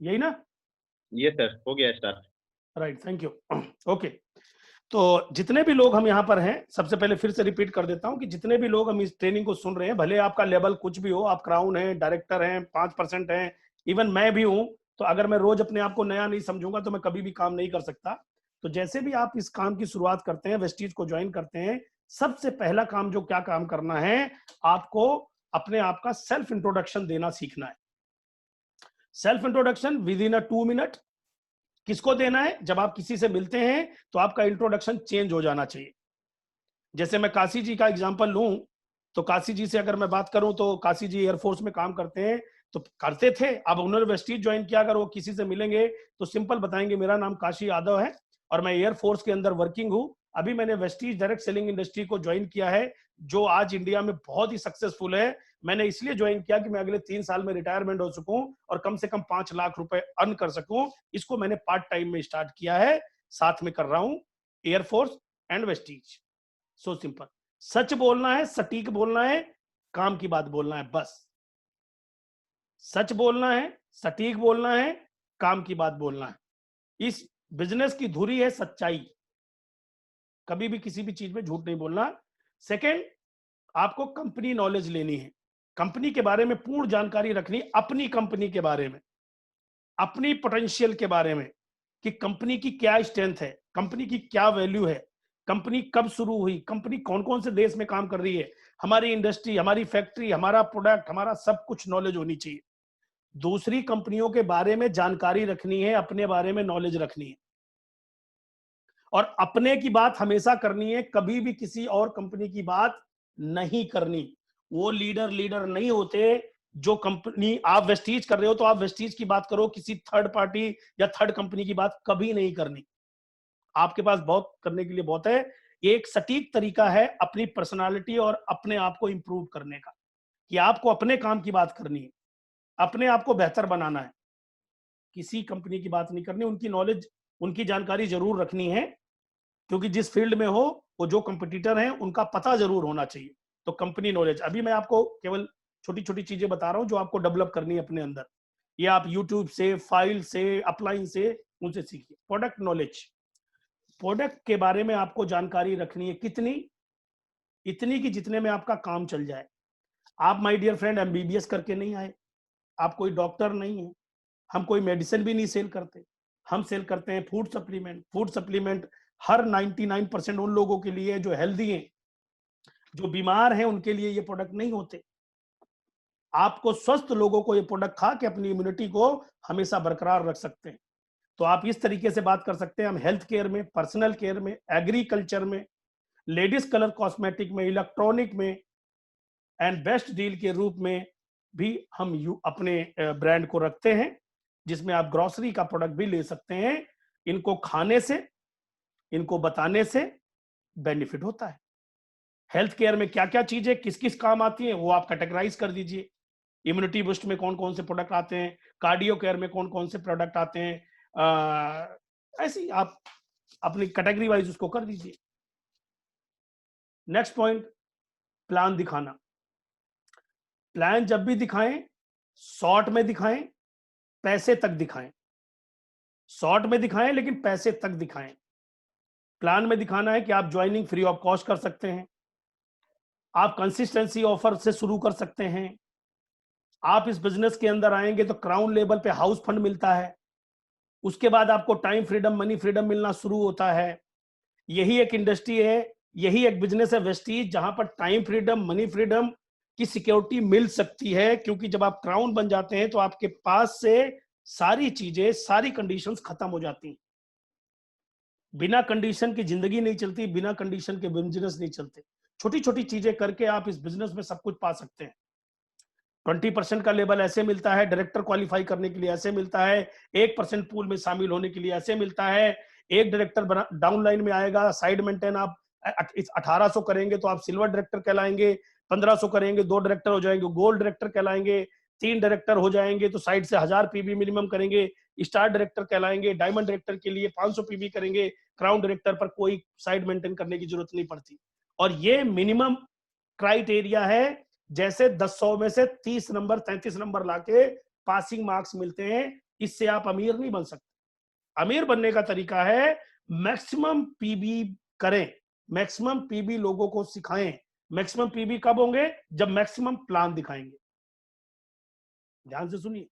यही ना? ये सर हो गया start. Right, thank you. Okay, तो जितने भी लोग हम यहाँ पर हैं, सबसे पहले फिर से रिपीट कर देता हूँ कि जितने भी लोग हम इस ट्रेनिंग को सुन रहे हैं, भले आपका लेवल कुछ भी हो, आप क्राउन हैं, डायरेक्टर हैं, 5% हैं, इवन मैं भी हूं, तो अगर मैं रोज अपने आप को नया नहीं समझूंगा तो मैं कभी भी काम नहीं कर सकता। तो जैसे भी आप इस काम की शुरुआत करते हैं, वेस्टीज को ज्वाइन करते हैं, सबसे पहला काम जो क्या काम करना है, आपको अपने आप का सेल्फ इंट्रोडक्शन देना सीखना है। Self introduction with in a 2 minute. किसको देना है? जब आप किसी से मिलते हैं तो आपका इंट्रोडक्शन चेंज हो जाना चाहिए। जैसे मैं काशी जी का एग्जांपल लूं, तो काशी जी से अगर मैं बात करूं तो काशी जी एयरफोर्स में काम करते हैं, तो करते थे, अब उन्होंने वेस्टीज ज्वाइन किया। अगर वो किसी से मिलेंगे तो सिंपल बताएंगे मेरा नाम काशी यादव है और मैं एयरफोर्स के अंदर वर्किंग हूं। अभी मैंने वेस्टीज डायरेक्ट सेलिंग इंडस्ट्री को ज्वाइन किया है, जो आज इंडिया में बहुत ही सक्सेसफुल है। मैंने इसलिए ज्वाइन किया कि मैं अगले 3 साल में रिटायरमेंट हो सकूं और कम से कम 5 लाख रुपए अर्न कर सकूं। इसको मैंने पार्ट टाइम में स्टार्ट किया है, साथ में कर रहा हूं एयरफोर्स एंड वेस्टीज। So simple. सच बोलना है, सटीक बोलना है, काम की बात बोलना है, बस। सच बोलना है, सटीक बोलना है, काम की बात बोलना है। इस बिजनेस की धुरी है सच्चाई, कभी भी किसी भी चीज में झूठ नहीं बोलना। सेकंड, आपको कंपनी नॉलेज लेनी है, कंपनी के बारे में पूर्ण जानकारी रखनी, अपनी कंपनी के बारे में, अपनी पोटेंशियल के बारे में, कि कंपनी की क्या स्ट्रेंथ है, कंपनी की क्या वैल्यू है, कंपनी कब शुरू हुई, कंपनी कौन कौन से देश में काम कर रही है, हमारी इंडस्ट्री, हमारी फैक्ट्री, हमारा प्रोडक्ट, हमारा सब कुछ नॉलेज होनी चाहिए। दूसरी कंपनियों के बारे में जानकारी रखनी है, अपने बारे में नॉलेज रखनी है, और अपने की बात हमेशा करनी है, कभी भी किसी और कंपनी की बात नहीं करनी। वो लीडर लीडर नहीं होते। जो कंपनी आप वेस्टीज कर रहे हो तो आप वेस्टीज की बात करो, किसी थर्ड पार्टी या थर्ड कंपनी की बात कभी नहीं करनी। आपके पास बहुत करने के लिए बहुत है। एक सटीक तरीका है अपनी पर्सनालिटी और अपने आप को इंप्रूव करने का, कि आपको अपने काम की बात करनी है, अपने आप को बेहतर बनाना है, किसी कंपनी की बात नहीं करनी। उनकी नॉलेज, उनकी जानकारी जरूर रखनी है, क्योंकि जिस फील्ड में हो, वो जो कंपटीटर हैं उनका पता जरूर होना चाहिए। तो कंपनी नॉलेज, अभी मैं आपको केवल छोटी छोटी चीजें बता रहा हूं जो आपको डेवलप करनी है अपने अंदर। ये आप यूट्यूब से, फाइल से, अपलाइन से, उनसे सीखिए। प्रोडक्ट नॉलेज, प्रोडक्ट के बारे में आपको जानकारी रखनी है, कितनी? इतनी कि जितने में आपका काम चल जाए। आप माय डियर फ्रेंड एमबीबीएस करके नहीं आए, आप कोई डॉक्टर नहीं है, हम कोई मेडिसिन भी नहीं सेल करते। हम सेल करते हैं फूड सप्लीमेंट। फूड सप्लीमेंट हर 99% उन लोगों के लिए जो हेल्दी हैं, जो बीमार हैं, उनके लिए ये प्रोडक्ट नहीं होते। आपको स्वस्थ लोगों को ये प्रोडक्ट खा के अपनी इम्यूनिटी को हमेशा बरकरार रख सकते हैं। तो आप इस तरीके से बात कर सकते हैं। हम हेल्थ केयर में, पर्सनल केयर में, एग्रीकल्चर में, लेडीज कलर कॉस्मेटिक में, इलेक्ट्रॉनिक में, एंड बेस्ट डील के रूप में भी हम अपने ब्रांड को रखते हैं, जिसमें आप ग्रोसरी का प्रोडक्ट भी ले सकते हैं। इनको खाने से, इनको बताने से बेनिफिट होता है। हेल्थ केयर में क्या क्या चीजें किस किस काम आती हैं, वो आप कैटेगराइज कर दीजिए। इम्यूनिटी बूस्ट में कौन कौन से प्रोडक्ट आते हैं, कार्डियो केयर में कौन कौन से प्रोडक्ट आते हैं, ऐसे ही आप अपनी कैटेगरी वाइज उसको कर दीजिए। नेक्स्ट पॉइंट, प्लान दिखाना। प्लान जब भी दिखाएं, शॉर्ट में दिखाएं, पैसे तक दिखाएं। शॉर्ट में दिखाएं लेकिन पैसे तक दिखाएं। प्लान में दिखाना है कि आप ज्वाइनिंग फ्री ऑफ कॉस्ट कर सकते हैं, आप कंसिस्टेंसी ऑफर से शुरू कर सकते हैं, आप इस बिजनेस के अंदर आएंगे तो क्राउन लेवल पे हाउस फंड मिलता है, उसके बाद आपको टाइम फ्रीडम, मनी फ्रीडम मिलना शुरू होता है। यही एक इंडस्ट्री है, यही एक बिजनेस है वेस्टीज, जहां पर टाइम फ्रीडम, मनी फ्रीडम की सिक्योरिटी मिल सकती है। क्योंकि जब आप क्राउन बन जाते हैं तो आपके पास से सारी चीजें, सारी कंडीशंस खत्म हो जाती हैं। बिना कंडीशन की जिंदगी नहीं चलती, बिना कंडीशन के बिजनेस नहीं चलते। छोटी छोटी चीजें करके आप इस बिजनेस में सब कुछ पा सकते हैं। 20% का लेवल ऐसे मिलता है, डायरेक्टर क्वालिफाई करने के लिए ऐसे मिलता है, 1% पूल में शामिल होने के लिए ऐसे मिलता है। एक डायरेक्टर डाउन लाइन में आएगा, साइड मेंटेन आप 1800 करेंगे तो आप सिल्वर डायरेक्टर कहलाएंगे, 1500 करेंगे 2 डायरेक्टर हो जाएंगे, गोल्ड डायरेक्टर कहलाएंगे, 3 डायरेक्टर हो जाएंगे तो साइड से 1000 पीबी मिनिमम करेंगे, स्टार डायरेक्टर कहलाएंगे। डायमंड डायरेक्टर के लिए 500 पीबी करेंगे। क्राउन डायरेक्टर पर कोई साइड मेंटेन करने की जरूरत नहीं पड़ती। और ये मिनिमम क्राइटेरिया है। जैसे 10 100 में से 30 नंबर, 33 नंबर लाके पासिंग मार्क्स मिलते हैं, इससे आप अमीर नहीं बन सकते। अमीर बनने का तरीका है मैक्सिमम पीबी करें, मैक्सिमम पीबी लोगों को सिखाएं। मैक्सिमम पीबी कब होंगे? जब मैक्सिमम प्लान दिखाएंगे। ध्यान से सुनिए,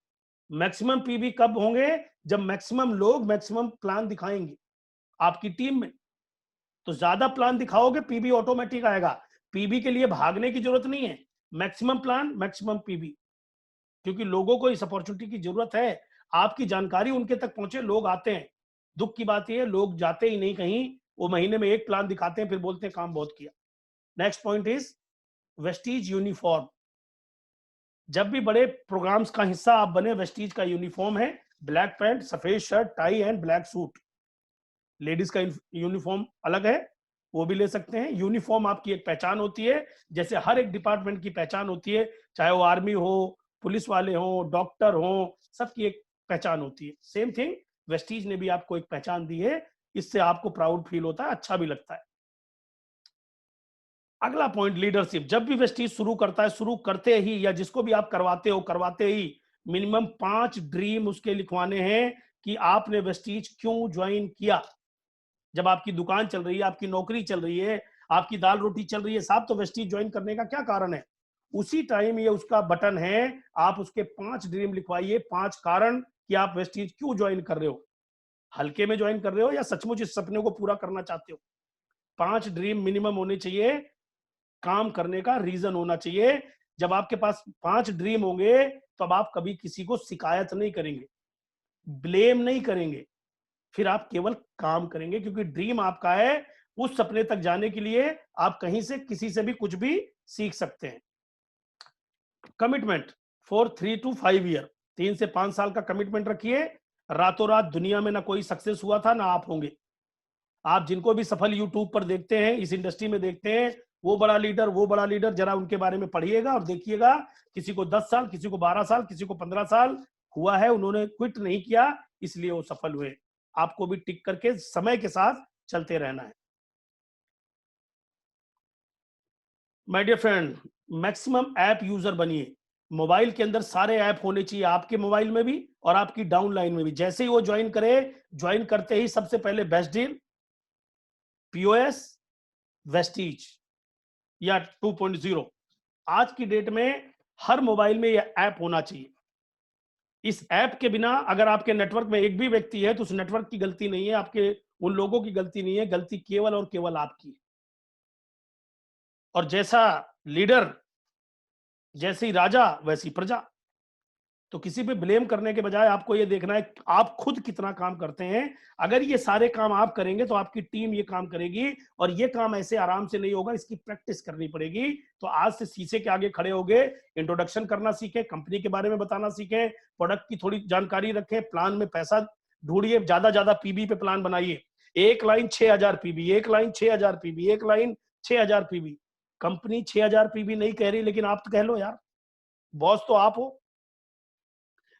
मैक्सिमम पीबी कब होंगे? जब मैक्सिमम लोग मैक्सिमम प्लान दिखाएंगे आपकी टीम में। तो ज्यादा प्लान दिखाओगे, पीबी ऑटोमेटिक आएगा। पीबी के लिए भागने की जरूरत नहीं है, मैक्सिमम प्लान मैक्सिमम पीबी, क्योंकि लोगों को इस अपॉर्चुनिटी की जरूरत है। आपकी जानकारी उनके तक पहुंचे, लोग आते हैं। दुख की बात यह है, लोग जाते ही नहीं कहीं, वो महीने में एक प्लान दिखाते हैं, फिर बोलते हैं काम बहुत किया। Next point is Vestige uniform. जब भी बड़े प्रोग्राम्स का हिस्सा आप बने, वेस्टीज का यूनिफॉर्म है ब्लैक पैंट, सफेद shirt, tie and black suit. Ladies का यूनिफॉर्म अलग है, वो भी ले सकते हैं। यूनिफॉर्म आपकी एक पहचान होती है, जैसे हर एक डिपार्टमेंट की पहचान होती है, चाहे वो आर्मी हो, पुलिस वाले हो, डॉक्टर हो, सबकी एक पहचान होती है। सेम थिंग वेस्टीज ने भी आपको एक पहचान दी है, इससे आपको प्राउड फील होता है, अच्छा भी लगता है। अगला पॉइंट लीडरशिप। जब भी वेस्टीज शुरू करता है, शुरू करते ही या जिसको भी आप करवाते ही मिनिमम 5 ड्रीम उसके लिखवाने हैं कि आपने वेस्टीज क्यों ज्वाइन किया। जब आपकी दुकान चल रही है, आपकी नौकरी चल रही है, आपकी दाल रोटी चल रही है, साहब तो वेस्टीज ज्वाइन करने का क्या कारण है? उसी टाइम ये उसका बटन है, आप उसके 5 ड्रीम लिखवाइए, 5 कारण कि आप वेस्टीज क्यों ज्वाइन कर रहे हो। हल्के में ज्वाइन कर रहे हो या सचमुच इस सपने को पूरा करना चाहते हो? 5 ड्रीम मिनिमम होने चाहिए, काम करने का रीजन होना चाहिए। जब आपके पास 5 ड्रीम होंगे, तब आप कभी किसी को शिकायत नहीं करेंगे, ब्लेम नहीं करेंगे, फिर आप केवल काम करेंगे, क्योंकि ड्रीम आपका है। उस सपने तक जाने के लिए आप कहीं से किसी से भी कुछ भी सीख सकते हैं। कमिटमेंट फॉर 3 to 5 ईयर, 3 से 5 साल का कमिटमेंट रखिए। रातों रात दुनिया में ना कोई सक्सेस हुआ था, ना आप होंगे। आप जिनको भी सफल यूट्यूब पर देखते हैं, इस इंडस्ट्री में देखते हैं, वो बड़ा लीडर, वो बड़ा लीडर, जरा उनके बारे में पढ़िएगा और देखिएगा, किसी को 10 साल, किसी को 12 साल, किसी को 15 साल हुआ है, उन्होंने क्विट नहीं किया, इसलिए वो सफल हुए। आपको भी टिक करके समय के साथ चलते रहना है। My dear friend, maximum app user बनिए। मोबाइल के अंदर सारे ऐप होने चाहिए, आपके मोबाइल में भी और आपकी डाउनलाइन में भी। जैसे ही वो ज्वाइन करे, ज्वाइन करते ही सबसे पहले बेस्ट डील, पीओएस, वेस्टीज या 2.0। आज की डेट में हर मोबाइल में यह ऐप होना चाहिए। इस ऐप के बिना अगर आपके नेटवर्क में एक भी व्यक्ति है, तो उस नेटवर्क की गलती नहीं है, आपके उन लोगों की गलती नहीं है, गलती केवल और केवल आपकी है। और जैसा लीडर, जैसी राजा वैसी प्रजा। तो किसी पे ब्लेम करने के बजाय आपको ये देखना है आप खुद कितना काम करते हैं। अगर ये सारे काम आप करेंगे तो आपकी टीम ये काम करेगी, और ये काम ऐसे आराम से नहीं होगा, इसकी प्रैक्टिस करनी पड़ेगी। तो आज से शीशे के आगे खड़े होगे, इंट्रोडक्शन करना सीखें, कंपनी के बारे में बताना सीखें, प्रोडक्ट की थोड़ी जानकारी रखें, प्लान में पैसा ढूंढिए, ज्यादा पीबी पे प्लान बनाइए। एक लाइन 6000 पीबी, एक लाइन 6000 पीबी, एक लाइन 6000 पीबी। कंपनी 6000 पीबी नहीं कह रही, लेकिन आप तो कह लो यार, बॉस तो आप हो।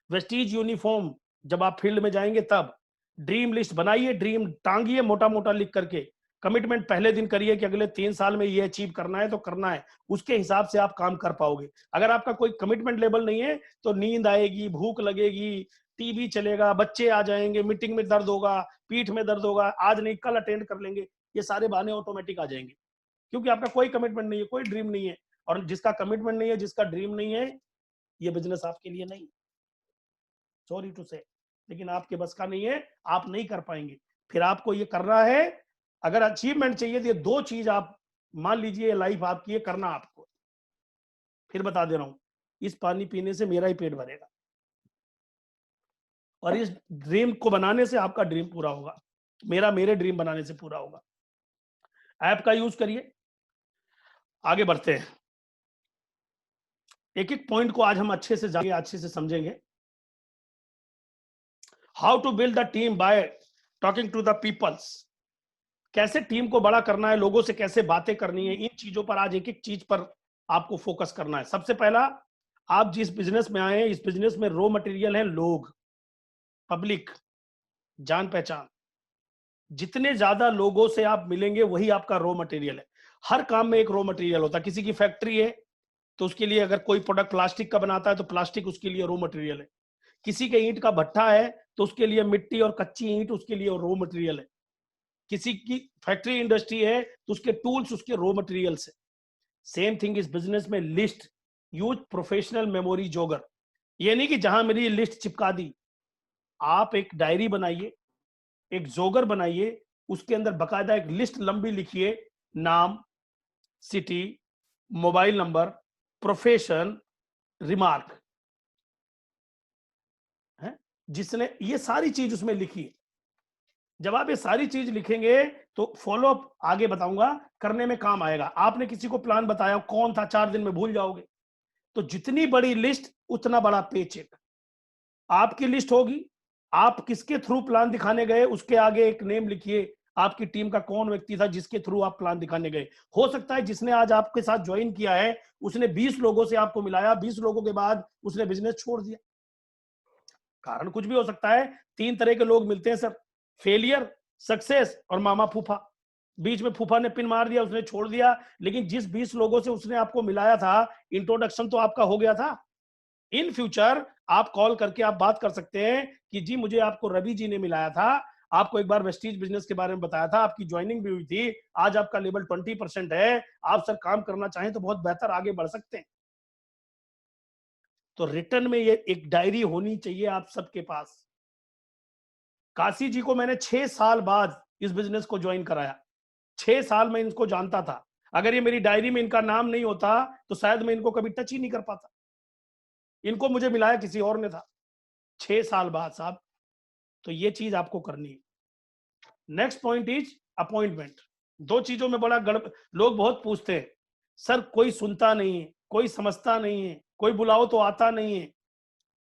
वेस्टीज यूनिफॉर्म जब आप फील्ड में जाएंगे तब ड्रीम लिस्ट बनाइए, ड्रीम टांगिए मोटा मोटा लिख करके। कमिटमेंट पहले दिन करिए कि अगले 3 साल में ये अचीव करना है तो करना है, उसके हिसाब से आप काम कर पाओगे। अगर आपका कोई कमिटमेंट लेवल नहीं है, तो नींद आएगी, भूख लगेगी, टीवी चलेगा, बच्चे आ जाएंगे, मीटिंग में दर्द होगा, पीठ में दर्द होगा, आज नहीं कल अटेंड कर लेंगे, ये सारे बहाने ऑटोमेटिक आ जाएंगे, क्योंकि आपका कोई कमिटमेंट नहीं है, कोई ड्रीम नहीं है। और जिसका कमिटमेंट नहीं है, जिसका ड्रीम नहीं है, ये बिजनेस आपके लिए नहीं, सॉरी टू से, लेकिन आपके बस का नहीं है, आप नहीं कर पाएंगे। फिर आपको ये करना है, अगर अचीवमेंट चाहिए तो ये 2 चीज आप मान लीजिए लाइफ आपकी है, करना आपको। फिर बता दे रहा हूं, इस पानी पीने से मेरा ही पेट भरेगा, और इस ड्रीम को बनाने से आपका ड्रीम पूरा होगा, मेरा मेरे ड्रीम बनाने से पूरा होगा। ऐप का यूज करिए। आगे बढ़ते हैं, एक एक पॉइंट को आज हम अच्छे से जानेंगे, अच्छे से समझेंगे। How to build the team by talking to the peoples. कैसे टीम को बड़ा करना है, लोगों से कैसे बातें करनी है, इन चीजों पर आज एक एक चीज पर आपको फोकस करना है। सबसे पहला, आप जिस बिजनेस में आए हैं, इस बिजनेस में रॉ मटेरियल है लोग, पब्लिक, जान पहचान। जितने ज्यादा लोगों से आप मिलेंगे, वही आपका रॉ मटेरियल है। हर काम में एक रॉ मटेरियल होता है। किसी की फैक्ट्री है तो उसके लिए अगर कोई प्रोडक्ट प्लास्टिक का बनाता है, तो प्लास्टिक उसके लिए रॉ मटेरियल है। किसी के ईंट का भट्ठा है तो उसके लिए मिट्टी और कच्ची ईंट उसके लिए रॉ मटेरियल है। किसी की फैक्ट्री इंडस्ट्री है तो उसके टूल्स उसके रॉ मटेरियल्स है। सेम थिंग इस बिजनेस में लिस्ट, यूज प्रोफेशनल मेमोरी जोगर। ये नहीं कि जहां मेरी लिस्ट चिपका दी, आप एक डायरी बनाइए, एक जोगर बनाइए, उसके अंदर बकायदा एक लिस्ट लंबी लिखिए, नाम, city, mobile number, profession, remark है, जिसने ये सारी चीज उसमें लिखी है। जब आप ये सारी चीज लिखेंगे तो फॉलो अप आगे बताऊंगा, करने में काम आएगा। आपने किसी को प्लान बताया, कौन था, 4 दिन में भूल जाओगे। तो जितनी बड़ी लिस्ट उतना बड़ा पे चेक। आपकी लिस्ट होगी, आप किसके थ्रू प्लान दिखाने गए, उसके आगे एक नेम लिखिए, आपकी टीम का कौन व्यक्ति था जिसके थ्रू आप प्लान दिखाने गए। हो सकता है जिसने आज आपके साथ ज्वाइन किया है उसने 20 लोगों से आपको मिलाया, 20 लोगों के बाद उसने बिजनेस छोड़ दिया। कारण कुछ भी हो सकता है। 3 तरह के लोग मिलते हैं सर, फेलियर, सक्सेस और मामा फूफा। बीच में फूफा ने पिन मार दिया, उसने छोड़ दिया, लेकिन जिस 20 लोगों से उसने आपको मिलाया था, इंट्रोडक्शन तो आपका हो गया था। इन फ्यूचर आप कॉल करके आप बात कर सकते हैं कि जी मुझे आपको रवि जी ने मिलाया था, आपको एक बार वेस्टीज बिजनेस के बारे में बताया था, आपकी ज्वाइनिंग भी हुई थी, आज आपका लेवल 20% है, आप सर काम करना चाहें तो बहुत बेहतर आगे बढ़ सकते हैं। तो रिटर्न में ये एक डायरी होनी चाहिए आप सबके पास। काशी जी को मैंने 6 साल बाद इस बिजनेस को ज्वाइन कराया। 6 साल में इनको जानता था। अगर ये मेरी डायरी में इनका नाम नहीं होता तो शायद मैं इनको कभी टच ही नहीं कर पाता। इनको मुझे मिलाया किसी और ने था। 6 साल बाद साहब। तो ये चीज आपको करनी है। Next point is appointment. 2 चीजों में बड़ा लोग बहुत पूछते हैं, सर कोई सुनता नहीं है, कोई समझता नहीं है, कोई बुलाओ तो आता नहीं है।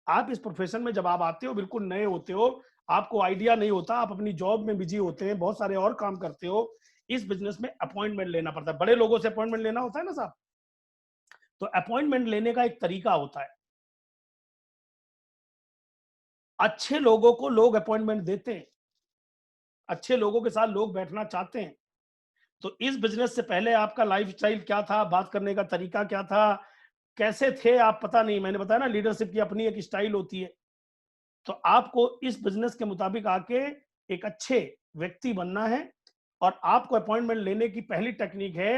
आप इस प्रोफेशन में जब आप आते हो, बिल्कुल नए होते हो, आपको आइडिया नहीं होता, आप अपनी जॉब में बिजी होते हैं, बहुत सारे और काम करते हो, इस बिजनेस में अपॉइंटमेंट लेना पड़ता है। बड़े लोगों से अपॉइंटमेंट लेना होता है ना साहब। तो अपॉइंटमेंट लेने का एक तरीका होता है। अच्छे लोगों को लोग अपॉइंटमेंट देते हैं, अच्छे लोगों के साथ लोग बैठना चाहते हैं। तो इस बिजनेस से पहले आपका लाइफस्टाइल क्या था, बात करने का तरीका क्या था, कैसे थे आप, पता नहीं। मैंने बताया ना, लीडरशिप की अपनी एक स्टाइल होती है। तो आपको इस बिजनेस के मुताबिक आके एक अच्छे व्यक्ति बनना है। और आपको अपॉइंटमेंट लेने की पहली टेक्निक है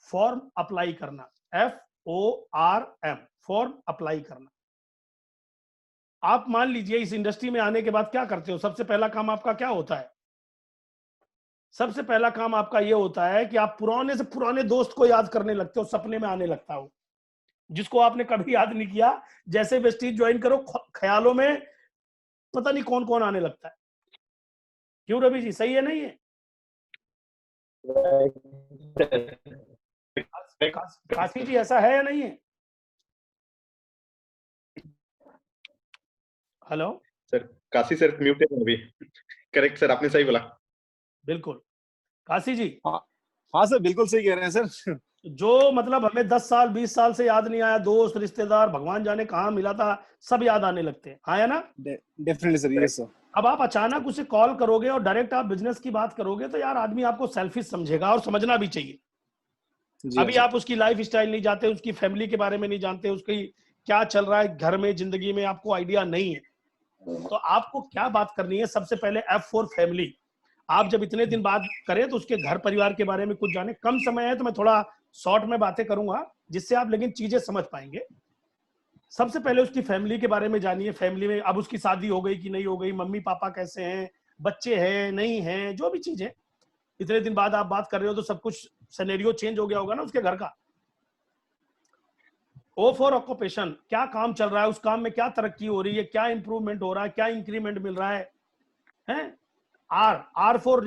फॉर्म अप्लाई करना। FORM, फॉर्म अप्लाई करना। आप मान लीजिए इस इंडस्ट्री में आने के बाद क्या करते हो, सबसे पहला काम आपका क्या होता है? सबसे पहला काम आपका यह होता है कि आप पुराने से पुराने दोस्त को याद करने लगते हो, सपने में आने लगता हो, जिसको आपने कभी याद नहीं किया। जैसे वेस्टीज ज्वाइन करो, ख्यालों में पता नहीं कौन कौन आने लगता है। क्यों रवि जी, सही है नहीं है? काशी जी ऐसा है या नहीं है? Hello sir, Kashi sir muted है अभी। करेक्ट सर, आपने सही बोला। बिल्कुल। काशी जी, हाँ हाँ सर, बिल्कुल सही कह रहे हैं सर। जो मतलब हमें 10 साल 20 साल से याद नहीं आया, दोस्त रिश्तेदार भगवान जाने कहाँ मिला था, सब याद आने लगते हैं। हाँ या ना? Definitely sir, yes sir. अब आप अचानक उसे कॉल करोगे और डायरेक्ट आप बिजनेस की बात करोगे तो यार आदमी आपको सेल्फिश समझेगा, और समझना भी चाहिए। अभी आप उसकी लाइफ स्टाइल नहीं जानते, उसकी फैमिली के बारे में नहीं जानते, उसकी क्या चल रहा है घर में, जिंदगी में आपको आइडिया नहीं है। तो आपको क्या बात करनी है? सबसे पहले F फॉर फैमिली। आप जब इतने दिन बात करें तो उसके घर परिवार के बारे में कुछ जाने। कम समय है तो मैं थोड़ा शॉर्ट में बातें करूंगा, जिससे आप लेकिन चीजें समझ पाएंगे। सबसे पहले उसकी फैमिली के बारे में जानिए। फैमिली में अब उसकी शादी हो गई कि नहीं हो गई, मम्मी पापा कैसे हैं, बच्चे हैं नहीं हैं, जो भी चीजें। इतने दिन बाद आप बात कर रहे हो तो सब कुछ सिनेरियो चेंज हो गया होगा ना उसके घर का। O फॉर ऑक्यूपेशन, क्या काम चल रहा है, उस काम में क्या तरक्की हो रही है, क्या इंप्रूवमेंट हो रहा है, क्या इंक्रीमेंट मिल रहा है, हैं? R for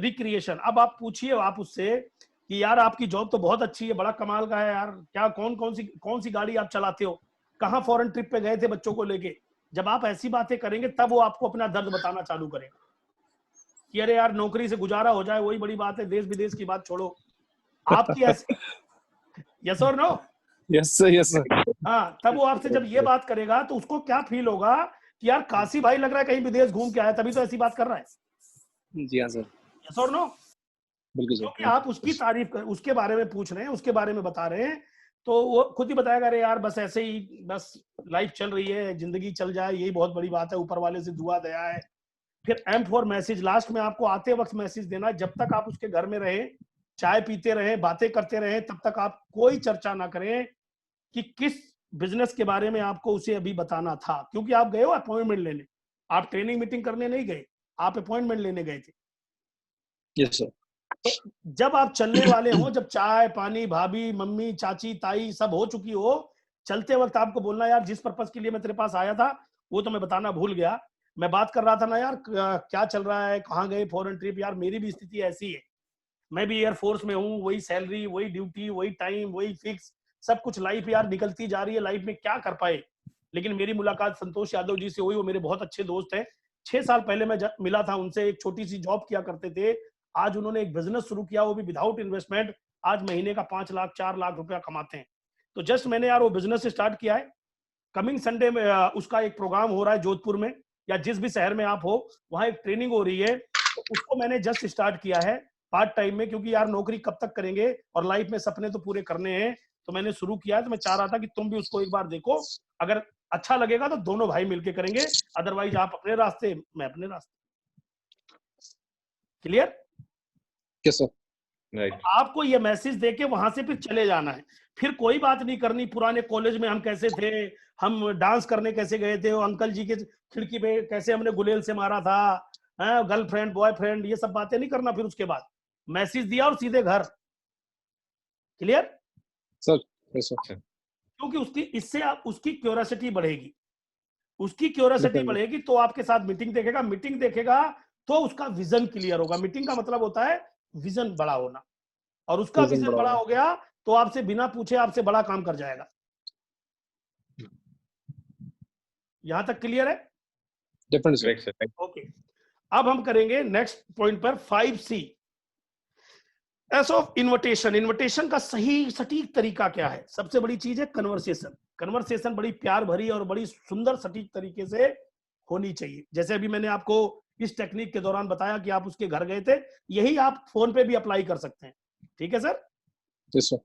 recreation. अब आप पूछिए आप उससे कि यार आपकी जॉब तो बहुत अच्छी है, बड़ा कमाल का है यार, क्या कौन सी गाड़ी आप चलाते हो, कहाँ फॉरेन ट्रिप पे गए थे बच्चों को लेके। जब आप ऐसी बातें करेंगे तब वो आपको अपना दर्द बताना चालू करेगा कि अरे यार नौकरी से गुजारा हो जाए वही बड़ी बात है, देश विदेश की बात छोड़ो। आपकी ऐसी यस और no? Yes sir, yes sir. हाँ, तब वो आपसे जब ये बात करेगा तो उसको क्या फील होगा कि यार काशी भाई लग रहा है कहीं विदेश घूम के आया, तभी तो ऐसी बात कर रहा है। जी हाँ सर, यस और नो? बिल्कुल क्योंकि सर। आप उसकी तारीफ कर, उसके बारे में पूछ रहे हैं, उसके बारे में बता रहे हैं, तो वो खुद ही बताएगा, अरे यार बस ऐसे ही, बस लाइफ चल रही है, जिंदगी चल जाए, यही बहुत बड़ी बात है, ऊपर वाले से दुआ दया है। फिर एम फॉर मैसेज, लास्ट में आपको आते वक्त मैसेज देना, जब तक आप उसके घर में रहे, चाय पीते रहे, बातें करते रहे, तब तक आप कोई चर्चा ना करें कि किस बिजनेस के बारे में आपको उसे अभी बताना था, क्योंकि आप गए हो अपॉइंटमेंट लेने, आप ट्रेनिंग मीटिंग करने नहीं गए, आप अपॉइंटमेंट लेने गए थे। Yes sir. तो जब आप चलने वाले हो, जब चाय पानी, भाभी, मम्मी, चाची, ताई सब हो चुकी हो, चलते वक्त आपको बोलना, यार जिस पर्पस के लिए मैं तेरे पास आया था वो तो मैं बताना भूल गया, मैं बात कर रहा था ना यार, क्या चल रहा है, कहाँ गए फॉरेन ट्रिप, यार मेरी भी स्थिति ऐसी है, मैं भी एयरफोर्स में हूँ, वही सैलरी, वही ड्यूटी, वही टाइम, वही फिक्स, सब कुछ लाइफ यार निकलती जा रही है, लाइफ में क्या कर पाए। लेकिन मेरी मुलाकात संतोष यादव जी से हुई, वो मेरे बहुत अच्छे दोस्त हैं। 6 साल पहले मैं मिला था उनसे, एक छोटी सी जॉब किया करते थे, आज उन्होंने एक बिजनेस शुरू किया, वो भी विदाउट इन्वेस्टमेंट, आज महीने का 5 लाख 4 लाख रुपया कमाते हैं। तो जस्ट मैंने यार वो बिजनेस स्टार्ट किया है, कमिंग संडे में उसका एक प्रोग्राम हो रहा है जोधपुर में, या जिस भी शहर में आप हो, वहां एक ट्रेनिंग हो रही है, तो उसको मैंने जस्ट स्टार्ट किया है पार्ट टाइम में, क्योंकि यार नौकरी कब तक करेंगे और लाइफ में सपने तो पूरे करने हैं, तो मैंने शुरू किया है। तो मैं चाह रहा था कि तुम भी उसको एक बार देखो, अगर अच्छा लगेगा तो दोनों भाई मिलके करेंगे, अदरवाइज आप अपने रास्ते, मैं अपने रास्ते। क्लियर? Yes sir. राइट। आपको ये मैसेज देके वहां से फिर चले जाना है, फिर कोई बात नहीं करनी पुराने कॉलेज में हम कैसे थे, हम डांस करने कैसे गए थे, वो अंकल जी के खिड़की पे कैसे हमने गुलेल से मारा था, गर्लफ्रेंड बॉयफ्रेंड, ये सब बातें नहीं करना। फिर उसके बाद मैसेज दिया और सीधे घर। Clear sir? Yes sir. क्योंकि उसकी इससे आप उसकी क्यूरियोसिटी बढ़ेगी, उसकी क्यूरियोसिटी बढ़ेगी तो आपके साथ मीटिंग देखेगा, मीटिंग देखेगा तो उसका विजन क्लियर होगा। मीटिंग का मतलब होता है विजन बड़ा होना, और उसका विजन बड़ा हो गया तो आपसे बिना पूछे आपसे बड़ा काम कर जाएगा। यहां तक क्लियर है? डेफिनेटली। ओके, अब हम करेंगे नेक्स्ट पॉइंट पर 5C, S of invitation. Invitation का सही सटीक तरीका क्या है? सबसे बड़ी चीज है कन्वर्सेशन। कन्वर्सेशन बड़ी प्यार भरी और बड़ी सुंदर सटीक तरीके से होनी चाहिए। जैसे अभी मैंने आपको इस टेक्निक के दौरान बताया कि आप उसके घर गए थे, यही आप फोन पे भी अप्लाई कर सकते हैं। ठीक है sir? Yes sir.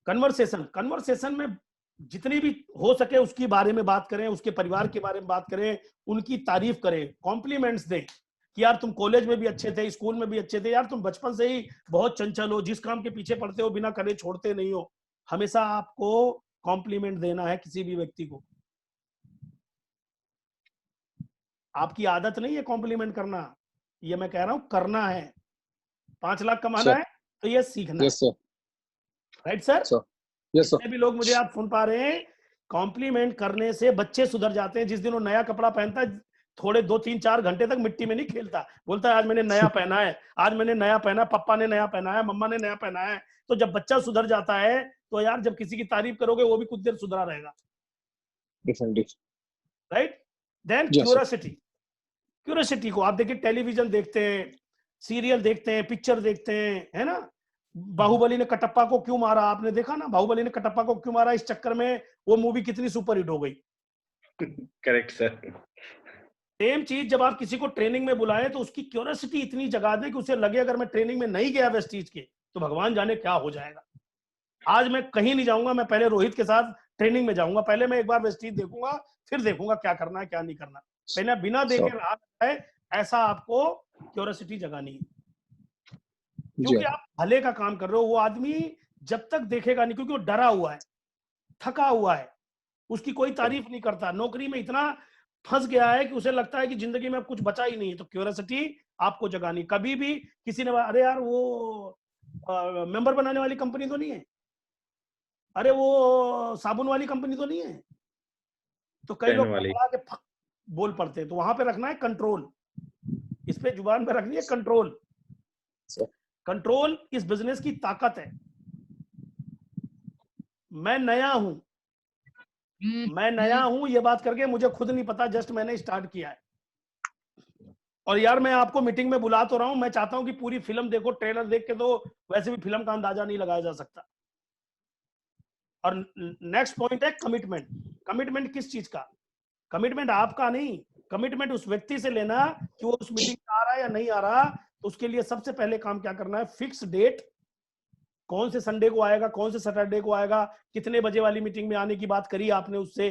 Conversation, conversation में जितनी भी हो सके उसके बारे में बात करें, उसके परिवार के बारे में बात करें, उनकी तारीफ करें, कॉम्प्लीमेंट्स दें कि यार तुम कॉलेज में भी अच्छे थे, स्कूल में भी अच्छे थे, यार तुम बचपन से ही बहुत चंचल हो, जिस काम के पीछे पड़ते हो बिना करे छोड़ते नहीं हो। हमेशा आपको कॉम्प्लीमेंट देना है किसी भी व्यक्ति को। आपकी आदत नहीं है कॉम्प्लीमेंट करना, ये मैं कह रहा हूं करना है। 5 लाख कमाना है तो ये सीखना है। Yes sir. Right sir? Yes जितने भी लोग मुझे आप सुन पा रहे हैं, कॉम्प्लीमेंट करने से बच्चे सुधर जाते हैं। जिस दिन वो नया कपड़ा पहनता है, थोड़े 2-3-4 घंटे तक मिट्टी में नहीं खेलता, बोलता है आज मैंने नया पहना है, आज मैंने नया पहना, पापा ने नया पहना है, मम्मा ने नया पहना है। तो जब बच्चा सुधर जाता है तो यार जब किसी की तारीफ करोगे वो भी कुछ देर सुधरा रहेगा। राइट? देन क्यूरियोसिटी, क्यूरियोसिटी को आप देखिए, टेलीविजन देखते हैं, सीरियल देखते हैं, पिक्चर देखते हैं, है ना? बाहुबली ने कटप्पा को क्यों मारा, आपने देखा ना? बाहुबली ने कटप्पा को क्यों मारा? इस चक्कर में वो मूवी कितनी सुपरहिट हो गई। Correct sir. सेम चीज जब आप किसी को ट्रेनिंग में बुलाएं तो उसकी क्यूरियोसिटी इतनी जगा दे कि उसे लगे अगर मैं ट्रेनिंग में नहीं गया वेस्टीज के तो भगवान जाने क्या हो जाएगा। आज मैं कहीं नहीं जाऊंगा, मैं पहले रोहित के साथ ट्रेनिंग में जाऊंगा, पहले मैं एक बार वेस्टीज देखूंगा, फिर देखूंगा क्या करना है क्या नहीं करना। पहले बिना देखे रहा है, ऐसा आपको क्यूरियोसिटी जगानी है, क्योंकि आप भले का काम कर रहे हो। वो आदमी जब तक देखेगा नहीं, क्योंकि वो डरा हुआ है, थका हुआ है, उसकी कोई तारीफ नहीं करता, नौकरी में इतना फंस गया है कि उसे लगता है कि जिंदगी में अब कुछ बचा ही नहीं है। तो क्यूरियोसिटी आपको जगानी। कभी भी किसी ने अरे यार वो मेंबर बनाने वाली कंपनी तो नहीं है, अरे वो साबुन वाली कंपनी तो नहीं है, तो कई लोग के बोल पड़ते हैं। तो वहां पे रखना है कंट्रोल, इस पे जुबान पे रखनी है कंट्रोल। कंट्रोल इस बिजनेस की ताकत है। मैं नया हूं ये बात करके मुझे खुद नहीं पता, जस्ट मैंने स्टार्ट किया है। और यार मैं आपको मीटिंग में बुला तो रहा हूं, मैं चाहता हूं कि पूरी फिल्म देखो, ट्रेलर देख के तो वैसे भी फिल्म का अंदाजा नहीं लगाया जा सकता। और नेक्स्ट पॉइंट है कमिटमेंट। कमिटमेंट किस चीज का? कमिटमेंट आपका नहीं, कमिटमेंट उस व्यक्ति से लेना कि वो उस मीटिंग में आ रहा है या नहीं आ रहा। तो उसके लिए सबसे पहले काम क्या करना है? फिक्स डेट, कौन से संडे को आएगा, कौन से सैटरडे को आएगा, कितने बजे वाली मीटिंग में आने की बात करी आपने उससे,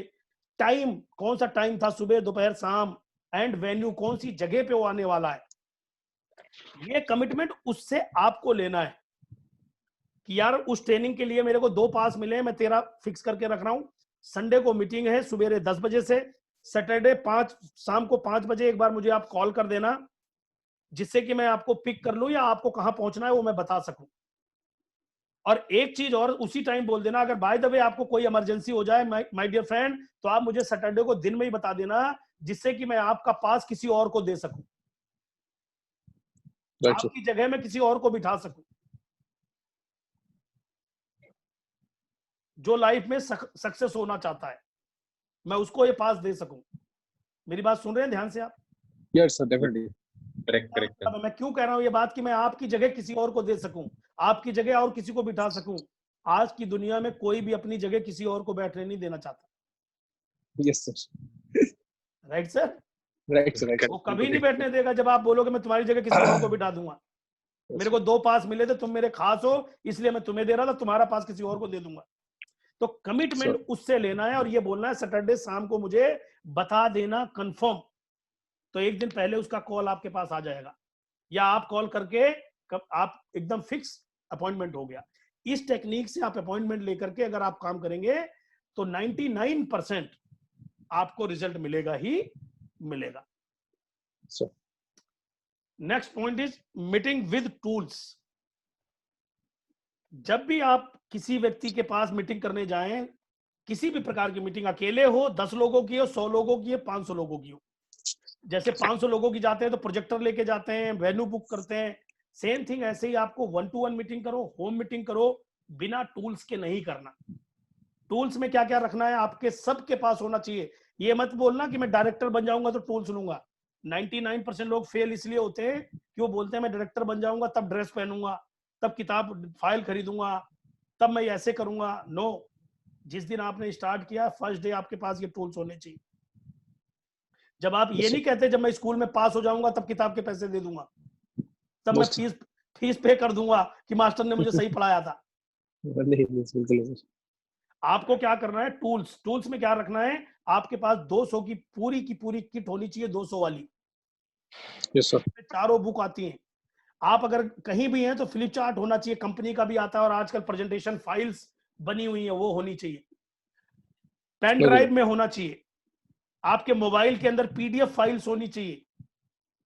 टाइम कौन सा टाइम था, सुबह दोपहर शाम, एंड वेन्यू कौन सी जगह पे वो आने वाला है। ये कमिटमेंट उससे आपको लेना है कि यार उस ट्रेनिंग के लिए मेरे को 2 पास मिले, मैं तेरा फिक्स करके रख रहा हूं। संडे को मीटिंग है सुबह 10 बजे से, सैटरडे शाम को 5 बजे एक बार मुझे आप कॉल कर देना, जिससे कि मैं आपको पिक कर लूं या आपको कहां पहुंचना है वो मैं बता सकूं। और एक चीज और उसी टाइम बोल देना, अगर बाय द वे आपको कोई इमरजेंसी हो जाए माय डियर फ्रेंड, तो आप मुझे सैटरडे को दिन में ही बता देना, जिससे कि मैं आपका पास किसी और को दे सकूं, आपकी जगह में किसी और को बिठा सकूं जो लाइफ में सक्सेस होना चाहता है, मैं उसको ये पास दे सकूं। मेरी बात सुन रहे हैं ध्यान से आप? Yes, sir, definitely. करेक्ट। अब मैं क्यों कह रहा हूं ये बात कि मैं आपकी जगह किसी और को दे सकूं, आपकी जगह और किसी को बिठा सकूं। आज की दुनिया में कोई भी अपनी जगह किसी और को बैठने नहीं देना चाहता। Yes, sir. Right sir? Right, sir, right. वो कभी नहीं बैठने देगा जब आप बोलोगे मैं तुम्हारी जगह किसी और को बिठा दूंगा। मेरे को 2 पास मिले थे, तुम मेरे खास हो इसलिए मैं तुम्हें दे रहा था, तुम्हारा पास किसी और को दे दूंगा। तो कमिटमेंट उससे लेना है और ये बोलना है सैटरडे शाम को मुझे बता देना कंफर्म। तो एक दिन पहले उसका कॉल आपके पास आ जाएगा, या आप कॉल करके आप एकदम फिक्स अपॉइंटमेंट हो गया। इस टेक्निक से आप अपॉइंटमेंट लेकर के अगर आप काम करेंगे तो 99% आपको रिजल्ट मिलेगा ही मिलेगा। Next point is meeting with tools. जब भी आप किसी व्यक्ति के पास मीटिंग करने जाएं, किसी भी प्रकार की मीटिंग, अकेले हो, 10 लोगों की हो, 100 लोगों की हो, 500 लोगों की हो, जैसे 500 लोगों की जाते हैं तो प्रोजेक्टर लेके जाते हैं, वेन्यू बुक करते हैं, सेम थिंग ऐसे ही आपको 1-to-1 मीटिंग करो, होम मीटिंग करो, बिना टूल्स के नहीं करना। टूल्स में क्या क्या रखना है आपके सबके पास होना चाहिए। ये मत बोलना कि मैं डायरेक्टर बन जाऊंगा तो टूल्स लूंगा। 99% लोग फेल इसलिए होते हैं कि वो बोलते हैं मैं डायरेक्टर बन जाऊंगा तब ड्रेस पहनूंगा, तब किताब फाइल खरीदूंगा, तब मैं ऐसे करूंगा। नो, जिस दिन आपने स्टार्ट किया फर्स्ट डे आपके पास ये टूल्स होने चाहिए। जब आप ये नहीं कहते जब मैं स्कूल में पास हो जाऊंगा तब किताब के पैसे दे दूंगा, तब मैं फीस पे कर दूंगा कि मास्टर ने मुझे सही पढ़ाया था। आपको क्या करना है, टूल्स में क्या रखना है, आपके पास 200 की पूरी किट होनी चाहिए, 200 वाली। Yes, sir. चारों बुक आती हैं। आप अगर कहीं भी हैं तो फ्लिप चार्ट होना चाहिए, कंपनी का भी आता है, और आजकल प्रेजेंटेशन फाइल्स बनी हुई है वो होनी चाहिए, पेन ड्राइव में होना चाहिए, आपके मोबाइल के अंदर पीडीएफ फाइल्स होनी चाहिए।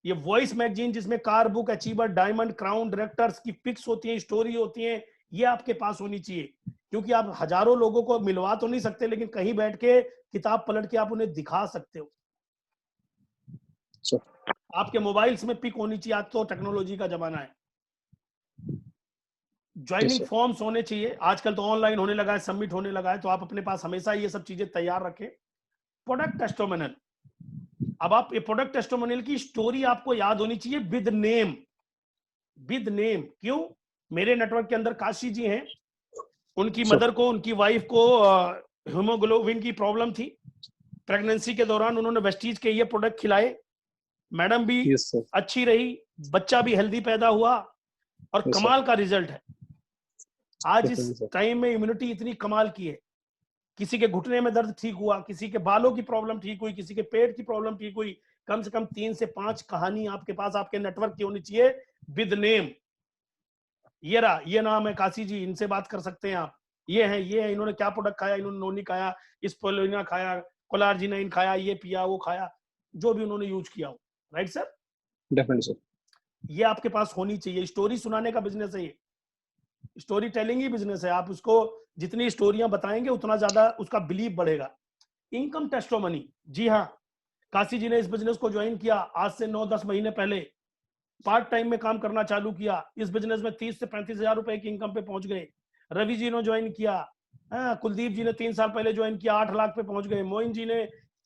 ये वॉइस मैगजीन जिसमें car book, achiever, diamond, crown, directors की पिक्स होती हैं, स्टोरी होती हैं, ये आपके पास होनी चाहिए। क्योंकि आप हजारों लोगों को मिलवा तो नहीं सकते, लेकिन कहीं बैठ के किताब पलट के आप उन्हें दिखा सकते हो। आपके मोबाइल्स में पिक होनी चाहिए, आज तो टेक्नोलॉजी का जमाना है। ज्वाइनिंग फॉर्म्स होने चाहिए, आजकल तो ऑनलाइन होने लगा है, सबमिट होने लगा है, तो आप अपने पास हमेशा ये सब चीजें तैयार रखें। प्रोडक्ट टेस्टिमोनियल, अब आप ये प्रोडक्ट टेस्टिमोनियल की स्टोरी आपको याद होनी चाहिए विद नेम। क्यों? मेरे नेटवर्क के अंदर काशी जी हैं, उनकी मदर को, उनकी वाइफ को हीमोग्लोबिन की प्रॉब्लम थी, प्रेगनेंसी के दौरान उन्होंने वेस्टीज के ये प्रोडक्ट खिलाए, मैडम भी अच्छी रही, बच्चा भी हेल्दी पैदा हुआ, और कमाल का रिजल्ट है। आज इस टाइम में इम्यूनिटी इतनी कमाल की है, किसी के घुटने में दर्द ठीक हुआ, किसी के बालों की प्रॉब्लम ठीक हुई, किसी के पेट की प्रॉब्लम ठीक हुई। कम से कम 3 से 5 कहानी आपके पास आपके नेटवर्क की होनी चाहिए विद नेम। ये रहा, ये नाम है काशी जी, इनसे बात कर सकते हैं आप, ये है, इन्होंने क्या प्रोडक्ट खाया, इन्होंने नोनी खाया, स्पोलिना खाया, कोलार्जिनाइन खाया, ये पिया, वो खाया, जो भी उन्होंने यूज किया हो। Right sir? Definitely sir. ये आपके पास होनी चाहिए। स्टोरी सुनाने का बिजनेस है ये, स्टोरी टेलिंग ही बिजनेस है। आप उसको जितनी स्टोरियां बताएंगे उतना ज्यादा उसका बिलीव बढ़ेगा। इनकम टेस्टिमोनी, जी हाँ, काशी जी ने इस बिजनेस को ज्वाइन किया आज से 9-10 महीने पहले, पार्ट टाइम में काम करना चालू किया, इस बिजनेस में 30 से 35 हजार रुपए की इनकम पे पहुंच गए। रवि जी ने ज्वाइन किया, कुलदीप जी ने 3 साल पहले ज्वाइन किया, 8 लाख पे पहुंच गए। मोइन जी ने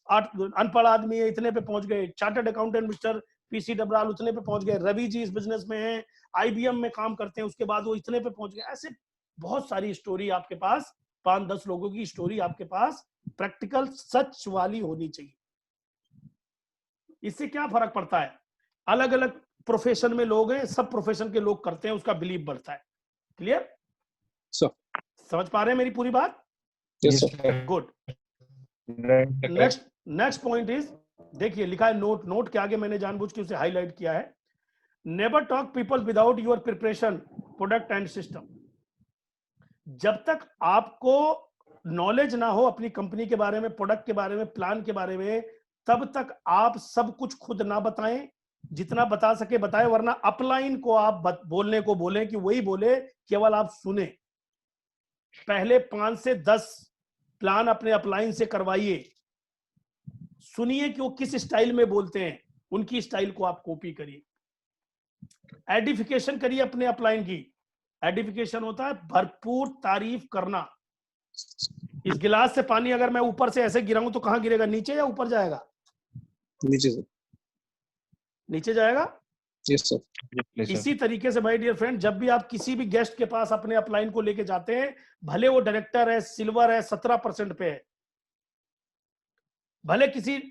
अनपढ़ आदमी है, इतने पे पहुंच गए। Chartered accountant mister PC Dabral उतने पे पहुंच गए। रवि जी इस बिजनेस में हैं, आईबीएम में काम करते हैं, उसके बाद वो इतने पे पहुंच गए। ऐसे बहुत सारी स्टोरी आपके पास, 5-10 लोगों की स्टोरी आपके पास प्रैक्टिकल सच वाली होनी चाहिए। इससे क्या फर्क पड़ता है, अलग अलग प्रोफेशन में लोग हैं, सब प्रोफेशन के लोग करते हैं, उसका बिलीव बढ़ता है। क्लियर? Sir. समझ पा रहे हैं मेरी पूरी बात? Yes, sir. Good. Next point is, देखिए लिखा है नोट, नोट के आगे मैंने जानबूझ के उसे हाईलाइट किया है, never talk people without your preparation product and system. जब तक आपको नॉलेज ना हो अपनी कंपनी के बारे में, प्रोडक्ट के बारे में, प्लान के बारे में, तब तक आप सब कुछ खुद ना बताएं, जितना बता सके बताएं, वरना अपलाइन को आप बोलने को बोलें कि वही बोले, केवल आप सुने। पहले 5 से 10 प्लान अपने अपलाइन से करवाइए, सुनिए कि वो किस स्टाइल में बोलते हैं, उनकी स्टाइल को आप कॉपी करिए। एडिफिकेशन करिए अपने अपलाइन की। एडिफिकेशन होता है भरपूर तारीफ करना। इस गिलास से पानी अगर मैं ऊपर से ऐसे गिराऊं तो कहां गिरेगा, नीचे या ऊपर जाएगा? नीचे सर। नीचे जाएगा। Yes sir. इसी तरीके से माय डियर फ्रेंड, जब भी आप किसी भी गेस्ट के पास अपने अपलाइन को लेके जाते हैं, भले वो डायरेक्टर है, सिल्वर है, 17% पे है, भले किसी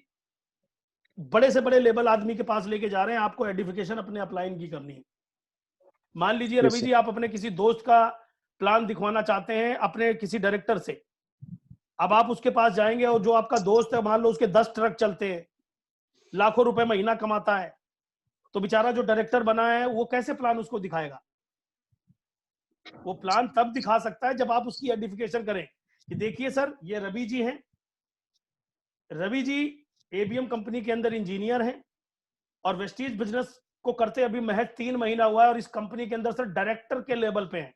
बड़े से बड़े लेवल आदमी के पास लेके जा रहे हैं, आपको एडिफिकेशन अपने अपलाइन की करनी है। मान लीजिए रवि जी, आप अपने किसी दोस्त का प्लान दिखवाना चाहते हैं अपने किसी डायरेक्टर से। अब आप उसके पास जाएंगे और जो आपका दोस्त है, मान लो उसके 10 ट्रक चलते हैं, लाखों रुपए महीना कमाता है, तो बेचारा जो डायरेक्टर बना है वो कैसे प्लान उसको दिखाएगा? वो प्लान तब दिखा सकता है जब आप उसकी एडिफिकेशन करें कि देखिए सर, ये रवि जी हैं, रवि जी एबीएम कंपनी के अंदर इंजीनियर हैं और वेस्टीज बिजनेस को करते अभी महज 3 महीना हुआ है और इस कंपनी के अंदर सर डायरेक्टर के लेवल पे हैं।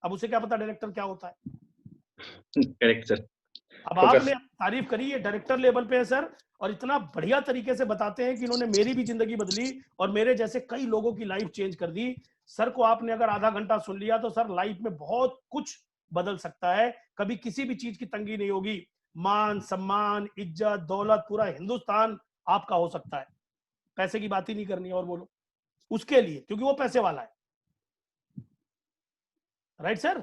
अब उसे क्या पता डायरेक्टर क्या होता है? Correct sir. अब आपने तारीफ करी, ये डायरेक्टर लेवल पे है सर, और इतना बढ़िया तरीके से बताते हैं कि इन्होंने मेरी भी जिंदगी बदली और मेरे जैसे कई लोगों की लाइफ चेंज कर दी। सर को आपने अगर आधा घंटा सुन लिया तो सर लाइफ में बहुत कुछ बदल सकता है। कभी किसी भी चीज की तंगी नहीं होगी। मान सम्मान, इज्जत, दौलत, पूरा हिंदुस्तान आपका हो सकता है। पैसे की बात ही नहीं करनी है और बोलो उसके लिए, क्योंकि वो पैसे वाला है। Right sir?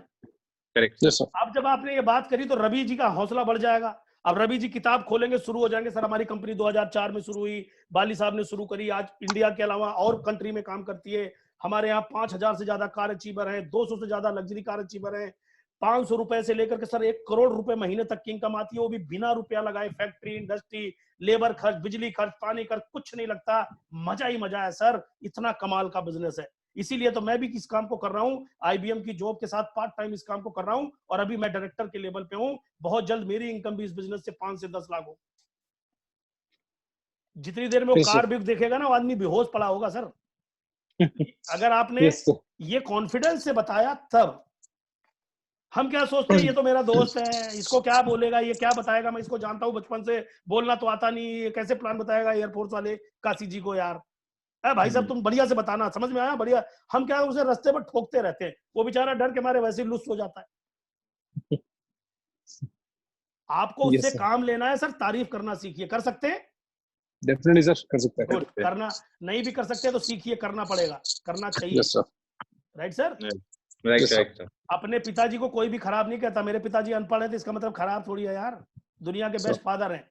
Correct yes sir. अब जब आपने ये बात करी तो रवि जी का हौसला बढ़ जाएगा। अब रवि जी किताब खोलेंगे, शुरू हो जाएंगे, सर हमारी कंपनी 2004 में शुरू हुई, बाली साहब ने शुरू करी, आज इंडिया के अलावा और कंट्री में काम करती है। हमारे यहाँ 5000 से ज्यादा कार अचीवर हैं, 200 से ज्यादा लग्जरी कार अचीवर हैं। 500 रुपए से लेकर के सर 1 करोड़ रुपए महीने तक की इनकम आती है, वो भी बिना रुपया लगाए। फैक्ट्री, इंडस्ट्री, लेबर खर्च, बिजली खर्च, पानी खर्च कुछ नहीं लगता। मजा ही मजा है सर, इतना कमाल का बिजनेस है। इसीलिए तो मैं भी इस काम को कर रहा हूं, आईबीएम की जॉब के साथ पार्ट टाइम इस काम को कर रहा हूं, और अभी मैं डायरेक्टर के लेवल पे हूं। बहुत जल्द मेरी इनकम भी इस बिजनेस से 5 से 10 लाख हो। जितनी देर में वो कार भी देखेगा ना, वो आदमी बेहोश पड़ा होगा सर। अगर आपने ये कॉन्फिडेंस से बताया तब। हम क्या सोचते हैं, ये तो मेरा दोस्त है, इसको क्या बोलेगा, ये क्या बताएगा, मैं इसको जानता हूं बचपन से, बोलना तो आता नहीं, ये कैसे प्लान बताएगा एयरफोर्स वाले काशी जी को यार। अरे भाई साहब तुम बढ़िया से बताना, समझ में आया? बढ़िया। हम क्या उसे रास्ते पर ठोकते रहते हैं, वो बेचारा डर के मारे वैसे ही लुस हो जाता है। आपको उससे काम लेना है सर, तारीफ करना सीखिए। कर सकते हैं? डेफिनेटली सर, कर सकते हैं। गुड। करना नहीं भी कर सकते तो सीखिए, करना पड़ेगा, करना चाहिए। Yes sir. Right sir? Right sir. अपने पिताजी को कोई भी खराब नहीं कहता। मेरे पिताजी अनपढ़ है तो इसका मतलब खराब थोड़ी है यार, दुनिया के बेस्ट फादर हैं।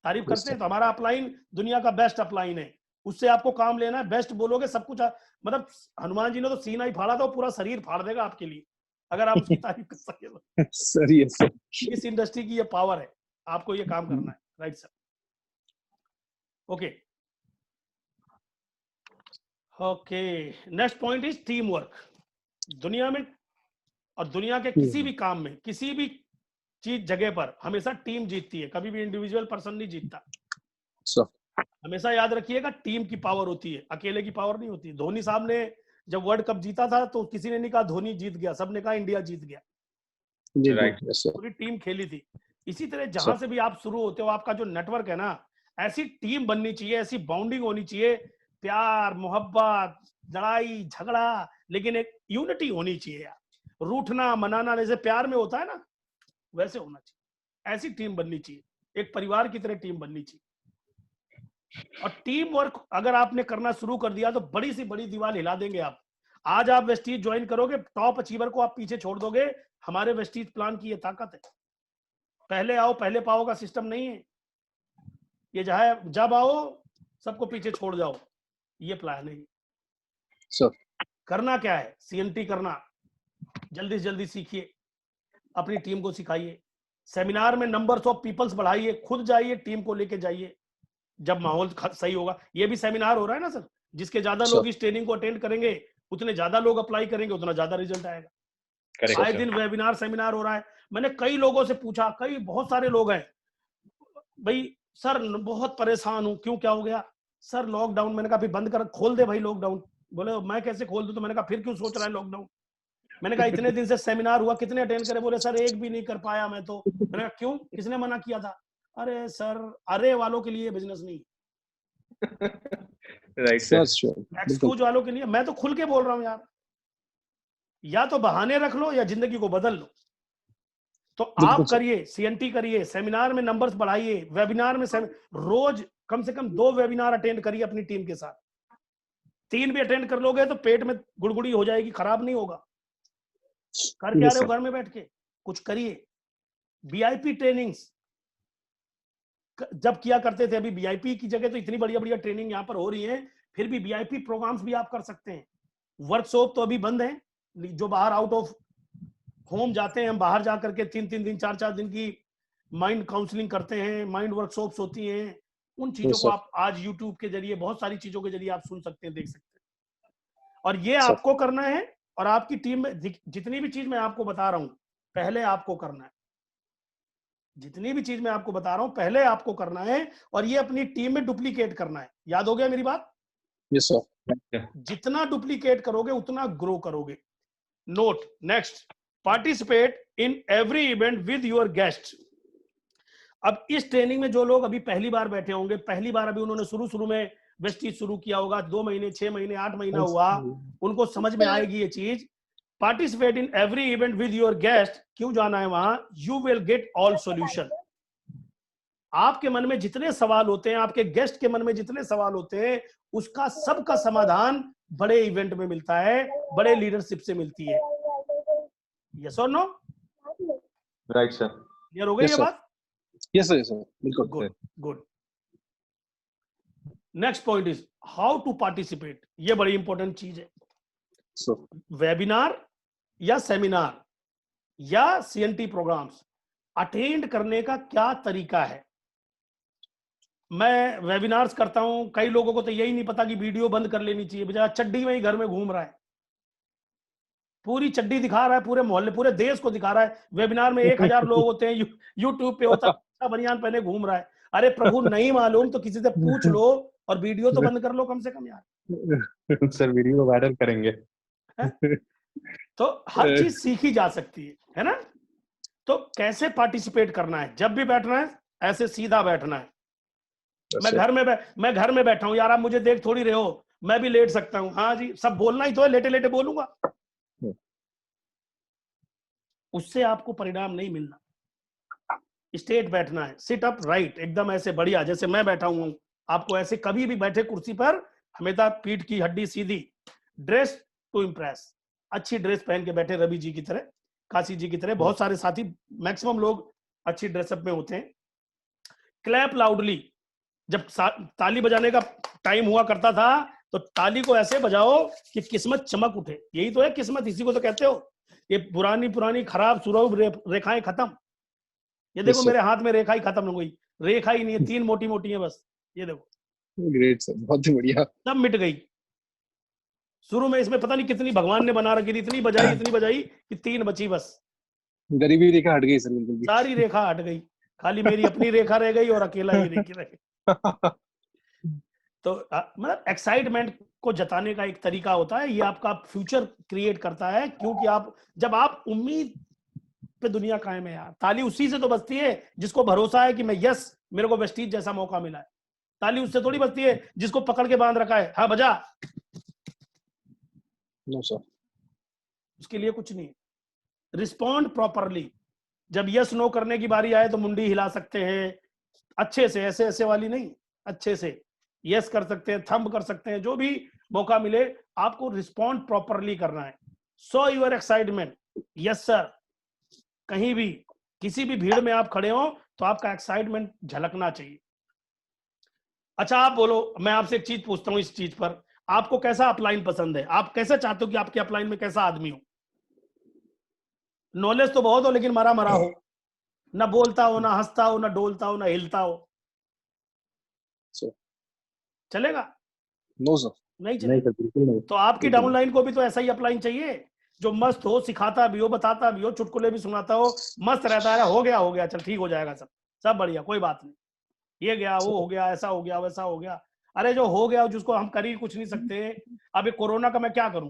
तारीफ करते हैं तो हमारा अपलाइन दुनिया का बेस्ट अपलाइन है, उससे आपको काम लेना है। बेस्ट बोलोगे सब कुछ, मतलब हनुमान जी ने तो सीना ही फाड़ा था, वो पूरा शरीर फाड़ देगा आपके लिए अगर आप उसकी तारीफ कर सके तो। Sir yes sir. इस इंडस्ट्री की ये पावर है, आपको ये काम करना है। Right sir? Okay okay. Next point is team work. दुनिया में और दुनिया के किसी भी काम में, किसी भी चीज जगह पर हमेशा टीम जीतती है, कभी भी इंडिविजुअल पर्सन नहीं जीतता। हमेशा याद रखिएगा, टीम की पावर होती है, अकेले की पावर नहीं होती। धोनी साहब ने जब वर्ल्ड कप जीता था तो किसी ने नहीं कहा धोनी जीत गया, सबने कहा इंडिया जीत गया। पूरी टीम खेली थी। इसी तरह जहां से भी आप शुरू होते हो, आपका जो नेटवर्क है ना, ऐसी टीम बननी चाहिए, ऐसी बाउंडिंग होनी चाहिए, प्यार मोहब्बत, लड़ाई झगड़ा, लेकिन एक यूनिटी होनी चाहिए यार। रूठना मनाना जैसे प्यार में होता है ना, वैसे होना चाहिए। ऐसी टीम बननी चाहिए, एक परिवार की तरह टीम बननी चाहिए। और टीम वर्क अगर आपने करना शुरू कर दिया तो बड़ी सी बड़ी दीवार हिला देंगे आप। आज आप वेस्टीज ज्वाइन करोगे, टॉप अचीवर को आप पीछे छोड़ दोगे। हमारे वेस्टीज प्लान की ये ताकत है, पहले आओ पहले पाओ का सिस्टम नहीं है ये। जब आओ सबको पीछे छोड़ जाओ, ये प्लान है। करना क्या है? सीएनटी करना, जल्दी से जल्दी सीखिए, अपनी टीम को सिखाइए, सेमिनार में नंबर्स ऑफ पीपल्स बढ़ाइए, खुद जाइए, टीम को लेके जाइए जब माहौल सही होगा। ये भी सेमिनार हो रहा है ना सर, जिसके ज्यादा लोग इस ट्रेनिंग को अटेंड करेंगे उतने ज्यादा लोग अप्लाई करेंगे, उतना ज्यादा रिजल्ट आएगा। आए दिन वेबिनार सेमिनार हो रहा है। मैंने कई लोगों से पूछा, कई बहुत सारे लोग हैं, भाई सर बहुत परेशान हूं, क्यों क्या हो गया सर? लॉकडाउन। मैंने कहा फिर बंद कर, खोल दे भाई लॉकडाउन। बोले मैं कैसे खोल दूं? तो मैंने कहा फिर क्यों सोच रहा है लॉकडाउन? मैंने कहा इतने दिन से सेमिनार हुआ, कितने अटेंड करे? बोले सर एक भी नहीं कर पाया मैं तो। मैंने कहा क्यों, किसने मना किया था? अरे सर, अरे वालों के लिए बिजनेस नहीं, राइट सर, एक्सक्यूज वालों के लिए। मैं तो खुल के बोल रहा हूं यार, या तो बहाने रख लो या जिंदगी को बदल लो। तो आप करिए, सीएनटी करिए, सेमिनार में नंबर्स बढ़ाइए, वेबिनार में रोज कम से कम 2 वेबिनार अटेंड करिए अपनी टीम के साथ। 3 भी अटेंड कर लोगे तो पेट में गुड़गुड़ी हो जाएगी, खराब नहीं होगा। कर क्या रहे हो घर में बैठ के? कुछ करिए। वीआईपी ट्रेनिंग्स जब किया करते थे, अभी वीआईपी की जगह तो इतनी बढ़िया बढ़िया ट्रेनिंग यहाँ पर हो रही है, फिर भी वीआईपी प्रोग्राम्स भी आप कर सकते हैं। वर्कशॉप तो अभी बंद है, जो बाहर आउट ऑफ होम जाते हैं, हम बाहर जा करके 3-3 दिन 4-4 दिन की माइंड काउंसलिंग करते हैं, माइंड वर्कशॉप्स होती हैं। उन चीजों को आप आज यूट्यूब के जरिए, बहुत सारी चीजों के जरिए आप सुन सकते हैं, देख सकते हैं। और ये आपको करना है, और आपकी टीम में जितनी भी चीज मैं आपको बता रहा हूं, पहले आपको करना है। जितनी भी चीज मैं आपको बता रहा हूं पहले आपको करना है, और ये अपनी टीम में डुप्लीकेट करना है। याद हो गया मेरी बात? Yes sir. जितना डुप्लीकेट करोगे उतना ग्रो करोगे। Note next, participate in every event with your guest. अब इस ट्रेनिंग में जो लोग अभी पहली बार बैठे होंगे, पहली बार अभी उन्होंने शुरू में वेस्टीज शुरू किया होगा, 2 महीने 6 महीने 8 महीना हुआ, उनको समझ में आएगी ये चीज। Participate in every event with your guest. क्यों जाना है वहां? You will get all solution. आपके मन में जितने सवाल होते हैं, आपके गेस्ट के मन में जितने सवाल होते हैं, उसका सबका समाधान बड़े इवेंट में मिलता है, बड़े लीडरशिप से मिलती है। यस और नो? Right sir. क्लियर हो गई ये बात? यस सर, बिल्कुल। Good good. Next point is how to participate. ये बड़ी इंपॉर्टेंट चीज है। वेबिनार या सेमिनार या सीएनटी प्रोग्राम्स अटेंड करने का क्या तरीका है? मैं वेबिनार्स करता हूं, कई लोगों को तो यही नहीं पता कि वीडियो बंद कर लेनी चाहिए, बेचारा चड्डी में ही घर में घूम रहा है, पूरी चड्डी दिखा रहा है, पूरे मोहल्ले पूरे देश को दिखा रहा है। वेबिनार में 1000 लोग होते हैं, यूट्यूब पे होता है, बनियान पहने घूम रहा है। अरे प्रभु, नहीं मालूम तो किसी से पूछ लो, और वीडियो तो बंद कर लो कम से कम यार। सर वीडियो वायरल करेंगे। तो हर चीज सीखी जा सकती है ना? तो कैसे पार्टिसिपेट करना है? जब भी बैठना है ऐसे सीधा बैठना है। मैं घर में बैठा हूं यार, आप मुझे देख थोड़ी रहे हो, मैं भी लेट सकता हूं। हाँ जी, सब बोलना ही तो है, लेटे लेटे बोलूंगा, उससे आपको परिणाम नहीं मिलना। स्ट्रेट बैठना है, सिट अप राइट, एकदम ऐसे बढ़िया, जैसे मैं बैठा हूं। आपको ऐसे कभी भी बैठे कुर्सी पर, हमेशा पीठ की हड्डी सीधी। ड्रेस टू इम्प्रेस, अच्छी ड्रेस पहन के बैठे, रवि जी की तरह, काशी जी की तरह। बहुत सारे साथी, मैक्सिमम लोग अच्छी ड्रेसअप में होते हैं। क्लैप लाउडली, जब ताली बजाने का टाइम हुआ करता था तो ताली को ऐसे बजाओ कि किस्मत चमक उठे। यही तो है किस्मत, इसी को तो कहते हो। ये पुरानी खराब सुरभ रेखाएं खत्म। ये देखो मेरे हाथ में रेखा ही खत्म हो गई, रेखा ही नहीं है, 3 मोटी मोटी है बस। ये देखो, ग्रेट सर, बहुत ही बढ़िया। सब मिट गई। शुरू में इसमें पता नहीं कितनी भगवान ने बना रखी थी, इतनी बजाई कि 3 बची बस। गरीबी रेखा हट गई सर, बिल्कुल। सारी रेखा हट गई, खाली मेरी अपनी रेखा रह गई और अकेला ही रेखा रह गई। तो मतलब एक्साइटमेंट को जताने का एक तरीका होता है, ये आपका फ्यूचर क्रिएट करता है। क्योंकि जब आप उम्मीद पे दुनिया कायम है यार। ताली उसी से तो बजती है जिसको भरोसा है कि मैं मेरे को वेस्टीज जैसा मौका मिला है। ताली उससे थोड़ी बजती है जिसको पकड़ के बांध रखा है, हाँ बजा। नो सर, उसके लिए कुछ नहीं। Respond properly. जब यस नो करने की बारी आए तो मुंडी हिला सकते हैं अच्छे से, ऐसे ऐसे वाली नहीं, अच्छे से यस कर सकते हैं, थंब कर सकते हैं, जो भी मौका मिले आपको रिस्पॉन्ड प्रॉपरली करना है। So your excitement, yes sir. कहीं भी किसी भी भीड़ में आप खड़े हो तो आपका एक्साइटमेंट झलकना चाहिए। अच्छा आप बोलो, मैं आपसे एक चीज पूछता हूं इस चीज पर, आपको कैसा अपलाइन पसंद है? आप कैसे चाहते हो कि आपके अपलाइन में कैसा आदमी हो? नॉलेज तो बहुत हो लेकिन मरा मरा हो, ना बोलता हो, ना हंसता हो, ना डोलता हो, ना हिलता हो, सर चलेगा? नो सर, नहीं नहीं चलेगा। सर, बिल्कुल नहीं, तो आपकी बिल्कुल नहीं। डाउनलाइन को भी तो ऐसा ही अपलाइन चाहिए, जो मस्त हो, सिखाता भी हो, बताता भी हो, चुटकुले भी सुनाता हो, मस्त रहता है, हो गया, चल ठीक हो जाएगा, सब सब बढ़िया, कोई बात नहीं, ये गया, वो हो गया, ऐसा हो गया, वैसा हो गया। अरे जो हो गया जिसको हम कर ही कुछ नहीं सकते। अब ये कोरोना का मैं क्या करूं?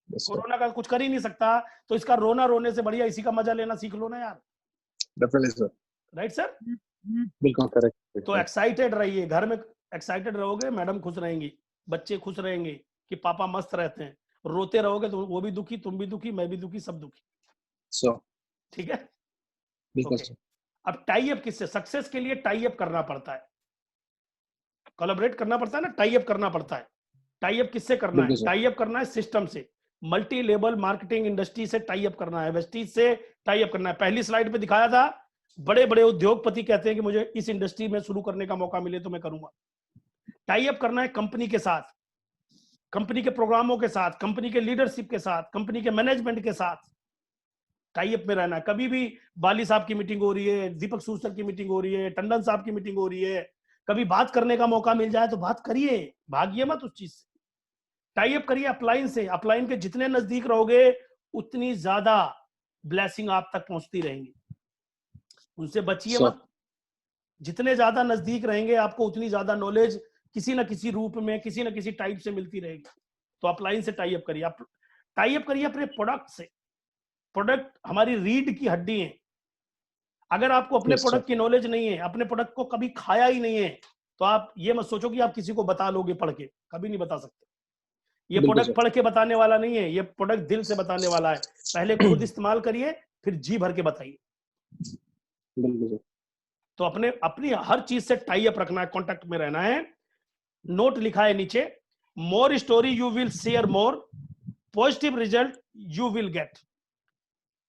यस सर, कोरोना का कुछ कर ही नहीं सकता, तो इसका रोना रोने से बढ़िया इसी का मजा लेना सीख लो ना यार। Definitely sir, right sir? बिल्कुल करेक्ट। तो एक्साइटेड रहिए, घर में एक्साइटेड रहोगे, मैडम खुश रहेंगी, बच्चे खुश रहेंगे कि पापा मस्त रहते हैं। रोते रहोगे तो वो भी दुखी, तुम भी दुखी, मैं भी दुखी, सब दुखी। सर ठीक है? बिल्कुल ओके। सर, अब टाई अप किससे? सक्सेस के लिए टाई अप करना पड़ता है, कोलैबोरेट करना पड़ता है ना, टाई अप करना पड़ता है। टाई अप किससे करना है? बिल्कुल सर, टाई अप करना है सिस्टम से, मल्टी लेवल मार्केटिंग इंडस्ट्री से टाई अप करना है, वेस्टीज से टाई अप करना है। पहली स्लाइड पे दिखाया था, बड़े बड़े उद्योगपति कहते हैं कि मुझे इस इंडस्ट्री में शुरू करने का मौका मिले तो मैं करूंगा। टाई अप करना है कंपनी के साथ, कंपनी के प्रोग्रामों के साथ, कंपनी के लीडरशिप के साथ, कंपनी के मैनेजमेंट के साथ टाई अप में रहना है। कभी भी बाली साहब की मीटिंग हो रही है, दीपक सूसर की मीटिंग हो रही है, टंडन साहब की मीटिंग हो रही है, कभी बात करने का मौका मिल जाए तो बात करिए, भागिए मत उस चीज से। टाई अप करिए अपलाइन से, अपलाइन के जितने नजदीक रहोगे उतनी ज्यादा ब्लेसिंग आप तक पहुंचती रहेंगी, उनसे बचिए सर मत। जितने ज्यादा नजदीक रहेंगे आपको उतनी ज्यादा नॉलेज किसी ना किसी रूप में, किसी ना किसी टाइप से मिलती रहेगी। तो अपलाइन से टाई अप करिए, टाई अप करिए अपने प्रोडक्ट से। प्रोडक्ट हमारी रीढ़ की हड्डी है। अगर आपको अपने यस सर, प्रोडक्ट की नॉलेज नहीं है, अपने प्रोडक्ट को कभी खाया ही नहीं है, तो आप ये मत सोचो कि आप किसी को बता लोगे पढ़ के, कभी नहीं बता सकते। ये बिल्कुल प्रोडक्ट सर, पढ़ के बताने वाला नहीं है, ये प्रोडक्ट दिल से बताने वाला है। पहले खुद इस्तेमाल करिए, फिर जी भर के बताइए। बिल्कुल सर, तो अपने अपनी हर चीज से टाई अप रखना है, कॉन्टेक्ट में रहना है। नोट लिखा है नीचे, more story you will share more, positive result you will get.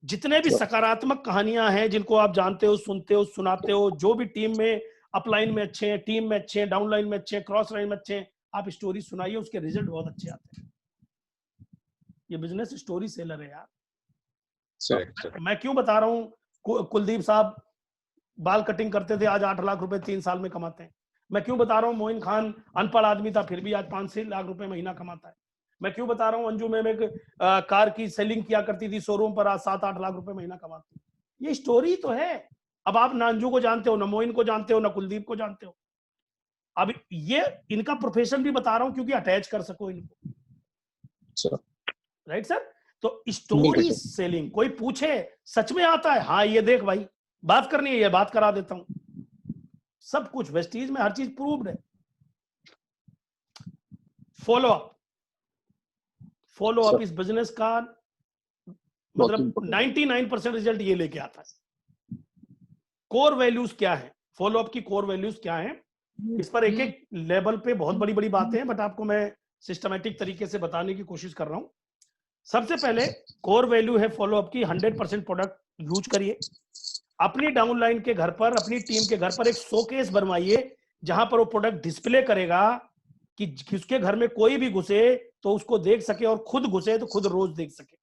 जितने भी सर सकारात्मक कहानियां हैं जिनको आप जानते हो, सुनते हो, सुनाते हो, जो भी टीम में अपलाइन में अच्छे हैं, टीम में अच्छे हैं, डाउनलाइन में अच्छे हैं, क्रॉस लाइन में अच्छे हैं, आप स्टोरी सुनाइए, उसके रिजल्ट बहुत अच्छे आते हैं। ये बिजनेस स्टोरी सेलर है यार। Correct sir. मैं क्यों बता रहा हूँ कुलदीप साहब बाल कटिंग करते थे, आज 8 लाख रुपए 3 साल में कमाते हैं। मैं क्यों बता रहा हूँ मोइन खान अनपढ़ आदमी था फिर भी आज 5-6 लाख रुपए महीना कमाता है। मैं क्यों बता रहा हूँ अंजू में एक कार की सेलिंग किया करती थी शोरूम पर, आज 7-8 लाख रुपए महीना कमाती है। ये स्टोरी तो है। अब आप ना अंजू को जानते हो, ना मोइन को जानते हो, ना कुलदीप को जानते हो। अब ये इनका प्रोफेशन भी बता रहा हूँ क्योंकि अटैच कर सको इनको। Sir, right sir? तो बिल्कुल स्टोरी सर, सेलिंग, कोई पूछे सच में आता है, हाँ ये देख भाई बात करनी है, ये बात करा देता हूं। सब कुछ वेस्टीज में हर चीज प्रूव्ड है। Follow up, follow up sir इस बिजनेस का बहुत मतलब इम्पोर्टेंट, 99% रिजल्ट ये लेके आता है। कोर वैल्यूज क्या है, फॉलो अप की कोर वैल्यूज क्या है, इस पर एक एक लेवल पे बहुत बड़ी बड़ी बातें हैं, बट आपको मैं सिस्टमेटिक तरीके से बताने की कोशिश कर रहा हूं। सबसे पहले कोर वैल्यू है फॉलो अप की, 100% प्रोडक्ट यूज करिए। अपनी डाउनलाइन के घर पर, अपनी टीम के घर पर एक शोकेस बनवाइए जहां पर वो प्रोडक्ट डिस्प्ले करेगा कि किसके घर में कोई भी घुसे तो उसको देख सके, और खुद घुसे तो खुद रोज देख सके।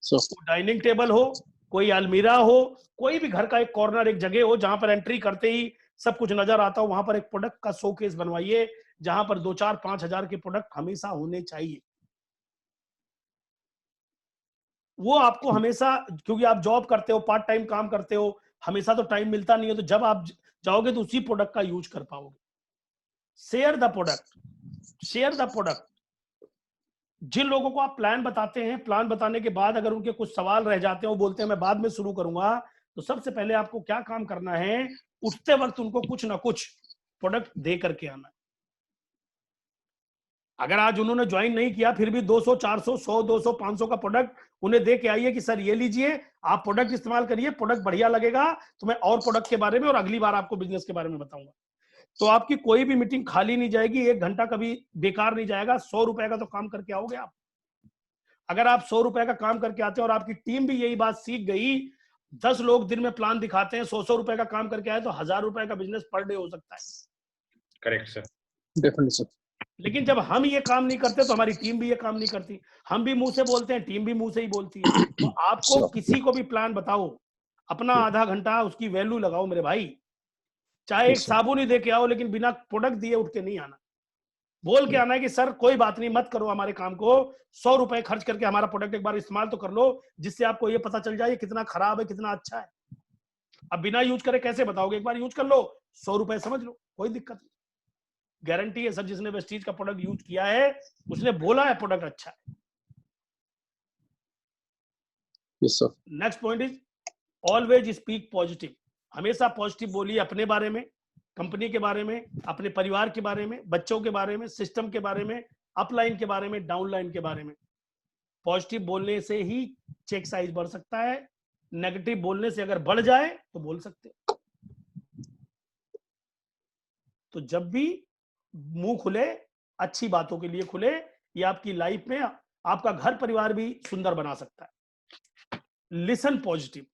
सर डाइनिंग टेबल हो, कोई अलमीरा हो, कोई भी घर का एक कॉर्नर, एक जगह हो जहां पर एंट्री करते ही सब कुछ नजर आता हो, वहां पर एक प्रोडक्ट का शोकेस बनवाइए जहां पर 2-4-5 हजार के प्रोडक्ट हमेशा होने चाहिए। वो आपको हमेशा, क्योंकि आप जॉब करते हो, पार्ट टाइम काम करते हो, हमेशा तो टाइम मिलता नहीं है, तो जब आप जाओगे तो उसी प्रोडक्ट का यूज कर पाओगे। Share the product, share the product. जिन लोगों को आप प्लान बताते हैं, प्लान बताने के बाद अगर उनके कुछ सवाल रह जाते हैं, वो बोलते हैं मैं बाद में शुरू करूंगा, तो सबसे पहले आपको क्या काम करना है, उठते वक्त उनको कुछ ना कुछ प्रोडक्ट दे करके आना है। अगर आज उन्होंने ज्वाइन नहीं किया फिर भी 200, 400, 100, 200, 500 का प्रोडक्ट उन्हें दे के आइए कि सर ये लीजिए, आप प्रोडक्ट इस्तेमाल करिए, प्रोडक्ट बढ़िया लगेगा तो मैं और प्रोडक्ट के बारे में और अगली बार आपको बिजनेस के बारे में बताऊंगा। तो आपकी कोई भी मीटिंग खाली नहीं जाएगी, 1 घंटा कभी बेकार नहीं जाएगा। 100 रुपए का तो काम करके आओगे आप। अगर आप 100 रुपए का काम करके आते हैं और आपकी टीम भी यही बात सीख गई, 10 लोग दिन में प्लान दिखाते हैं, 100 रुपए का काम करके आए, तो 1000 रुपए का बिजनेस पर डे हो सकता है। Correct sir. डेफिनेटली सर, लेकिन जब हम ये काम नहीं करते तो हमारी टीम भी ये काम नहीं करती। हम भी मुंह से बोलते हैं, टीम भी मुंह से ही बोलती है। तो आपको Sure. किसी को भी प्लान बताओ, अपना आधा घंटा उसकी वैल्यू लगाओ मेरे भाई। चाहे एक Yes, sir. साबुन ही दे के आओ, लेकिन बिना प्रोडक्ट दिए उठ के नहीं आना। बोल के आना है कि सर कोई बात नहीं, मत करो हमारे काम को, 100 रुपए खर्च करके हमारा प्रोडक्ट एक बार इस्तेमाल तो कर लो, जिससे आपको ये पता चल जाए कितना खराब है कितना अच्छा है। अब बिना यूज करे कैसे बताओगे? एक बार यूज कर लो, 100 रुपए समझ लो, कोई दिक्कत नहीं। गारंटी है सर, जिसने वेस्टीज का प्रोडक्ट यूज किया है उसने बोला है प्रोडक्ट अच्छा है। Yes, sir. Next point is always speak positive. हमेशा पॉजिटिव बोलिए, अपने बारे में, कंपनी के बारे में, अपने परिवार के बारे में, बच्चों के बारे में, सिस्टम के बारे में, अपलाइन के बारे में, डाउनलाइन के बारे में। पॉजिटिव बोलने से ही चेक साइज बढ़ सकता है। नेगेटिव बोलने से अगर बढ़ जाए तो बोल सकते हैं। तो जब भी मुंह खुले, अच्छी बातों के लिए खुले, ये आपकी लाइफ में आपका घर परिवार भी सुंदर बना सकता है। लिसन पॉजिटिव,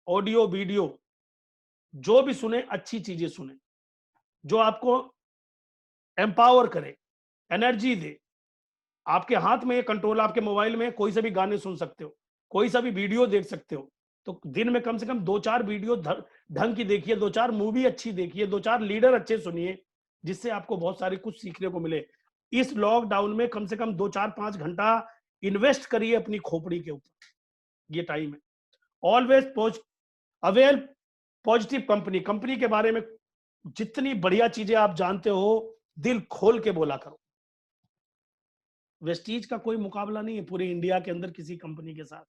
ऑडियो वीडियो जो भी सुने अच्छी चीजें सुने, जो आपको एम्पावर करे, एनर्जी दे। आपके हाथ में ये कंट्रोल, आपके मोबाइल में कोई से भी गाने सुन सकते हो, कोई सा भी वीडियो देख सकते हो। तो दिन में कम से कम 2-4 वीडियो ढंग की देखिए, 2-4 मूवी अच्छी देखिए, 2-4 लीडर अच्छे सुनिए, जिससे आपको बहुत सारी कुछ सीखने को मिले। इस लॉकडाउन में कम से कम 2-4-5 घंटा इन्वेस्ट करिए अपनी खोपड़ी के ऊपर, ये टाइम है। Always aware positive company, company के बारे में जितनी बढ़िया चीजें आप जानते हो दिल खोल के बोला करो। वेस्टीज का कोई मुकाबला नहीं है पूरे इंडिया के अंदर किसी कंपनी के साथ।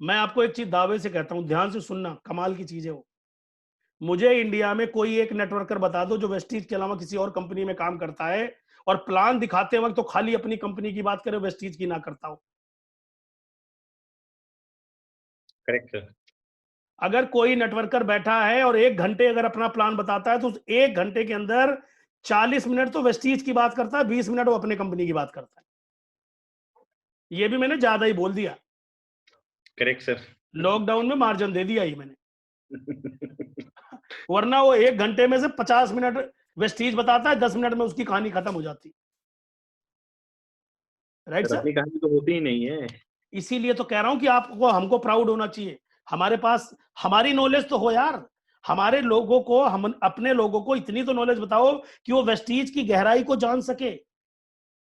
मैं आपको एक चीज दावे से कहता हूं, ध्यान से सुनना, कमाल की चीज है वो। मुझे इंडिया में कोई एक नेटवर्कर बता दो जो वेस्टीज के अलावा किसी और कंपनी में काम करता है और प्लान दिखाते वक्त तो खाली अपनी कंपनी की बात करे, वेस्टीज की ना करता हो। Correct sir. अगर कोई नेटवर्कर बैठा है और 1 घंटे अगर अपना प्लान बताता है तो उस 1 घंटे के अंदर 40 मिनट तो वेस्टीज की बात करता है, 20 मिनट वो अपने कंपनी की बात करता है। ये भी मैंने ज्यादा ही बोल दिया। Correct sir. लॉकडाउन में मार्जिन दे दिया ही मैंने, वरना वो 1 घंटे में से 50 मिनट वेस्टीज बताता है, 10 मिनट में उसकी कहानी खत्म हो जाती। Right sir sir? अपनी कहानी तो होती ही नहीं है। इसीलिए तो कह रहा हूं कि आपको, हमको प्राउड होना चाहिए। हमारे पास हमारी नॉलेज तो हो यार, हमारे लोगों को, हम अपने लोगों को इतनी तो नॉलेज बताओ कि वो वेस्टीज की गहराई को जान सके।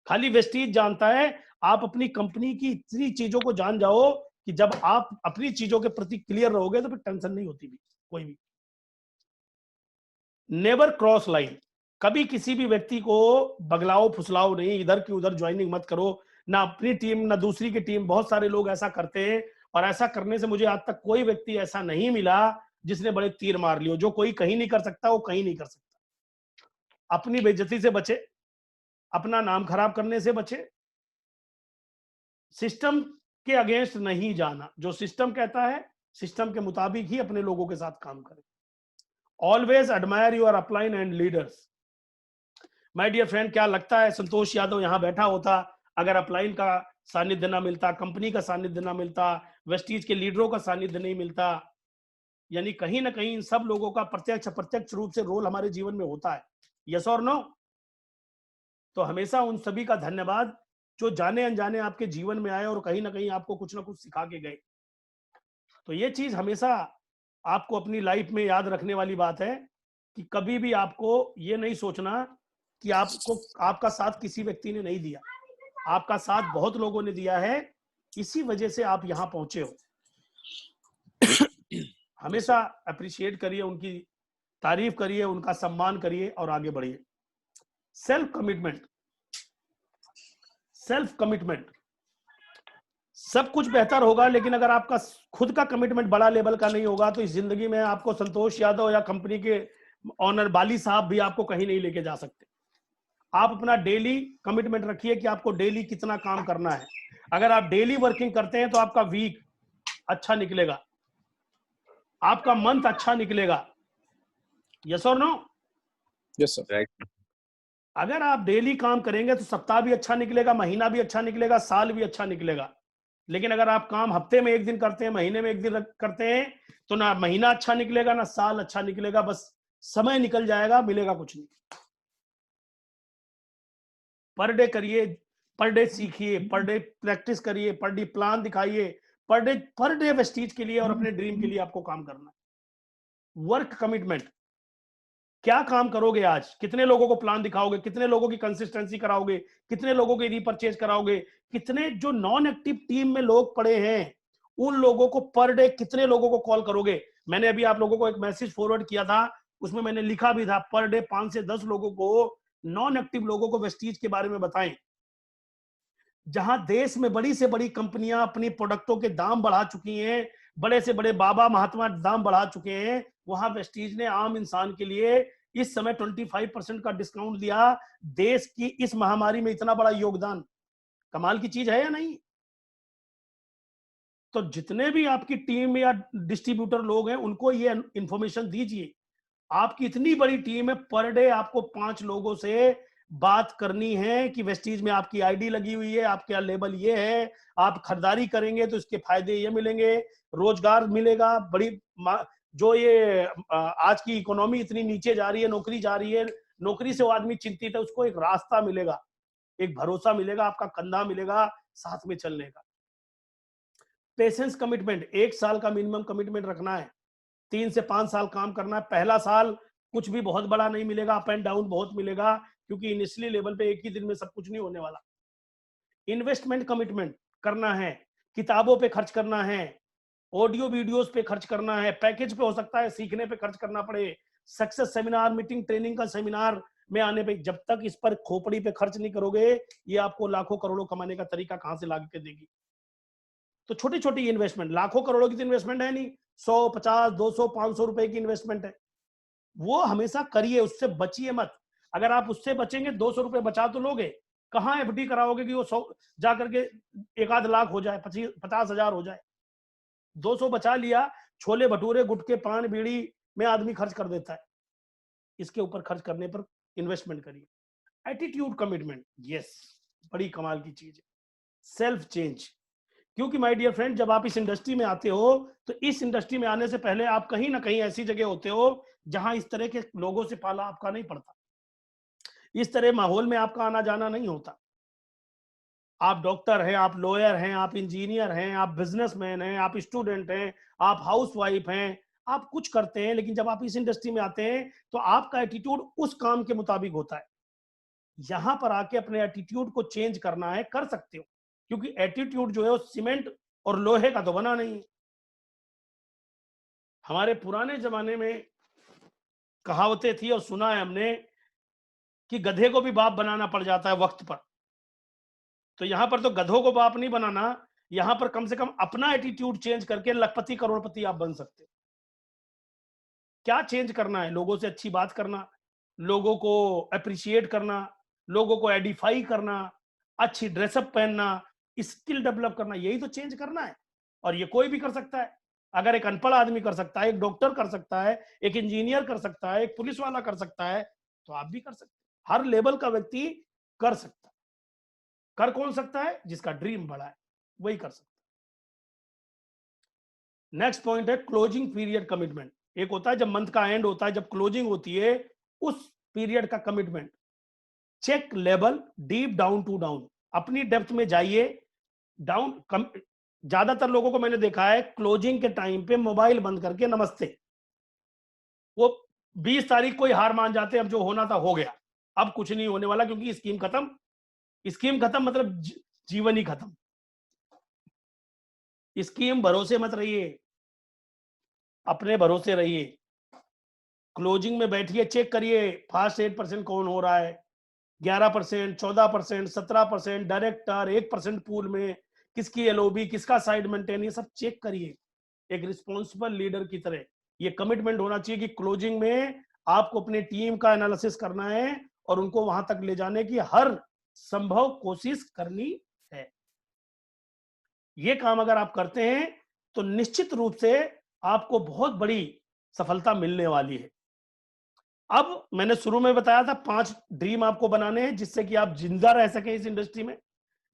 खाली वेस्टीज जानता है, आप अपनी कंपनी की इतनी चीजों को जान जाओ कि जब आप अपनी चीजों के प्रति क्लियर रहोगे तो फिर टेंशन नहीं होती भी कोई भी। नेवर क्रॉस लाइन, कभी किसी भी व्यक्ति को बगलाओ फुसलाओ नहीं, इधर की उधर ज्वाइनिंग मत करो, ना अपनी टीम ना दूसरी की टीम। बहुत सारे लोग ऐसा करते हैं और ऐसा करने से मुझे आज तक कोई व्यक्ति ऐसा नहीं मिला जिसने बड़े तीर मार लियो। जो कोई कहीं नहीं कर सकता वो कहीं नहीं कर सकता। अपनी बेइज्जती से बचे, अपना नाम खराब करने से बचे, सिस्टम के अगेंस्ट नहीं जाना। जो सिस्टम कहता है सिस्टम के मुताबिक ही अपने लोगों के साथ काम करें। Always admire your upline and leaders. My dear friend, क्या लगता है संतोष यादव यहां बैठा होता अगर अपलाइन का सानिध्य ना मिलता, कंपनी का सानिध्य ना मिलता, वेस्टीज के लीडरों का सानिध्य नहीं मिलता? यानी कहीं ना कहीं इन सब लोगों का प्रत्यक्ष अप्रत्यक्ष रूप से रोल हमारे जीवन में होता है। यस और नो? तो हमेशा उन सभी का धन्यवाद जो जाने अनजाने आपके जीवन में आए और कहीं ना कहीं आपको कुछ ना कुछ सिखा के गए। तो ये चीज हमेशा आपको अपनी लाइफ में याद रखने वाली बात है कि कभी भी आपको ये नहीं सोचना कि आपको, आपका साथ किसी व्यक्ति ने नहीं दिया, आपका साथ बहुत लोगों ने दिया है, इसी वजह से आप यहां पहुंचे हो। हमेशा अप्रिशिएट करिए, उनकी तारीफ करिए, उनका सम्मान करिए और आगे बढ़िए। सेल्फ कमिटमेंट, सेल्फ कमिटमेंट, सब कुछ बेहतर होगा लेकिन अगर आपका खुद का कमिटमेंट बड़ा लेवल का नहीं होगा तो इस जिंदगी में आपको संतोष यादव या कंपनी के ऑनर बाली साहब भी आपको कहीं नहीं लेके जा सकते। आप अपना डेली कमिटमेंट रखिए कि आपको डेली कितना काम करना है। अगर आप डेली वर्किंग करते हैं तो आपका वीक अच्छा निकलेगा, आपका मंथ अच्छा निकलेगा। यस और नो? Yes, sir. राइट। अगर आप डेली काम करेंगे तो सप्ताह भी अच्छा निकलेगा, महीना भी अच्छा निकलेगा, साल भी अच्छा निकलेगा। लेकिन अगर आप काम हफ्ते में 1 दिन करते हैं, महीने में 1 दिन करते हैं, तो ना महीना अच्छा निकलेगा ना साल अच्छा निकलेगा, बस समय निकल जाएगा, मिलेगा कुछ नहीं। पर डे करिए, पर डे सीखिए, पर डे प्रैक्टिस करिए, पर डे प्लान दिखाइए, पर डे वेस्टीज के लिए और अपने ड्रीम के लिए आपको काम करना है। वर्क कमिटमेंट, क्या काम करोगे आज, कितने लोगों को प्लान दिखाओगे, कितने लोगों की कंसिस्टेंसी कराओगे, कितने लोगों की रीपरचेज कराओगे, कितने जो नॉन एक्टिव टीम में लोग पड़े हैं उन लोगों को पर डे कितने लोगों को कॉल करोगे। मैंने अभी आप लोगों को एक मैसेज फॉरवर्ड किया था, उसमें मैंने लिखा भी था पर डे 5 से 10 लोगों को, नॉन एक्टिव लोगों को वेस्टीज के बारे में बताएं। जहां देश में बड़ी से बड़ी कंपनियां अपनी प्रोडक्टों के दाम बढ़ा चुकी हैं, बड़े से बड़े बाबा महात्मा दाम बढ़ा चुके हैं, वहां वेस्टीज ने आम इंसान के लिए इस समय 25% का डिस्काउंट दिया। देश की इस महामारी में इतना बड़ा योगदान, कमाल की चीज है या नहीं। तो जितने भी आपकी टीम या डिस्ट्रीब्यूटर लोग हैं उनको ये इंफॉर्मेशन दीजिए। आपकी इतनी बड़ी टीम है, पर डे आपको 5 लोगों से बात करनी है कि वेस्टीज में आपकी आईडी लगी हुई है, आपका लेबल ये है, आप खरीदारी करेंगे तो इसके फायदे ये मिलेंगे, रोजगार मिलेगा, बड़ी जो ये आज की इकोनॉमी इतनी नीचे जा रही है, नौकरी जा रही है, नौकरी से वो आदमी चिंतित है, उसको एक रास्ता मिलेगा, एक भरोसा मिलेगा, आपका कंधा मिलेगा साथ में चलने का। पेशेंस कमिटमेंट, 1 साल का मिनिमम कमिटमेंट रखना है, 3 से 5 साल काम करना है। पहला साल कुछ भी बहुत बड़ा नहीं मिलेगा, अप एंड डाउन बहुत मिलेगा, क्योंकि इनिशियली लेवल पे एक ही दिन में सब कुछ नहीं होने वाला। इन्वेस्टमेंट कमिटमेंट करना है, किताबों पे खर्च करना है, ऑडियो वीडियोस पे खर्च करना है, पैकेज पे हो सकता है सीखने पे खर्च करना पड़े, सक्सेस सेमिनार, मीटिंग, ट्रेनिंग का सेमिनार में आने पे। जब तक इस पर खोपड़ी पे खर्च नहीं करोगे, ये आपको लाखों करोड़ों कमाने का तरीका कहां से ला के देगी। तो छोटी छोटी इन्वेस्टमेंट, लाखों करोड़ों की तो इन्वेस्टमेंट है नहीं, 100, 50, 200, 500 रुपए की इन्वेस्टमेंट है, वो हमेशा करिए, उससे बचिए मत। अगर आप उससे बचेंगे, 200 रुपए बचा तो लोगे, कहां एफडी कराओगे कि वो 100 जाकर के 1 आध लाख हो जाए, 50,000 हो जाए। 200 बचा लिया, छोले भटूरे, गुटके, पान बीड़ी में आदमी खर्च कर देता है। इसके ऊपर खर्च करने पर इन्वेस्टमेंट करिए। एटीट्यूड कमिटमेंट, यस, बड़ी कमाल की चीज है। सेल्फ चेंज, क्योंकि माय डियर फ्रेंड, जब आप इस इंडस्ट्री में आते हो तो इस इंडस्ट्री में आने से पहले आप कहीं ना कहीं ऐसी जगह होते हो जहां इस तरह के लोगों से पाला आपका नहीं पड़ता, इस तरह माहौल में आपका आना जाना नहीं होता। आप डॉक्टर हैं, आप लॉयर हैं, आप इंजीनियर हैं, आप बिजनेसमैन हैं, आप स्टूडेंट हैं, आप हाउसवाइफ हैं, आप कुछ करते हैं, लेकिन जब आप इस इंडस्ट्री में आते हैं तो आपका एटीट्यूड उस काम के मुताबिक होता है। यहां पर आके अपने एटीट्यूड को चेंज करना है, कर सकते हो, क्योंकि एटीट्यूड जो है वो सीमेंट और लोहे का तो बना नहीं। हमारे पुराने जमाने में कहावतें थी और सुना है हमने कि गधे को भी बाप बनाना पड़ जाता है वक्त पर। तो यहां पर तो गधों को बाप नहीं बनाना, यहां पर कम से कम अपना एटीट्यूड चेंज करके लखपति करोड़पति आप बन सकते हो। क्या चेंज करना है? लोगों से अच्छी बात करना, लोगों को अप्रिशिएट करना, लोगों को एडिफाई करना, अच्छी ड्रेसअप पहनना, स्किल डेवलप करना, यही तो चेंज करना है। और ये कोई भी कर सकता है। अगर एक अनपढ़ आदमी कर सकता है, एक डॉक्टर कर सकता है, एक इंजीनियर कर सकता है, एक पुलिस वाला कर सकता है, तो आप भी कर सकते हैं। हर लेवल का व्यक्ति कर सकता है। कर कौन सकता है? जिसका ड्रीम बड़ा है, वही कर सकता है। नेक्स्ट पॉइंट है क्लोजिंग पीरियड कमिटमेंट। एक होता है जब मंथ का एंड होता है, जब क्लोजिंग होती है, उस पीरियड का commitment. Check level deep down to down, अपनी डेप्थ में जाइए, डाउन। ज्यादातर लोगों को मैंने देखा है क्लोजिंग के टाइम पे मोबाइल बंद करके नमस्ते, वो 20 तारीख को ही हार मान जाते हैं, अब जो होना था हो गया, अब कुछ नहीं होने वाला, क्योंकि स्कीम खत्म। स्कीम खत्म मतलब जीवन ही खत्म। स्कीम भरोसे मत रहिए, अपने भरोसे रहिए। क्लोजिंग में बैठिए, चेक करिए फास्ट 8% कौन हो रहा है, 11%, 14%, 17%, डायरेक्टर 1% पूल में, किसकी एलओबी, किसका साइड मेंटेन, ये सब चेक करिए एक रिस्पॉन्सिबल लीडर की तरह। ये कमिटमेंट होना चाहिए कि क्लोजिंग में आपको अपनी टीम का एनालिसिस करना है और उनको वहां तक ले जाने की हर संभव कोशिश करनी है। ये काम अगर आप करते हैं तो निश्चित रूप से आपको बहुत बड़ी सफलता मिलने वाली है। अब मैंने शुरू में बताया था 5 ड्रीम आपको बनाने हैं जिससे कि आप जिंदा रह सके इस इंडस्ट्री में,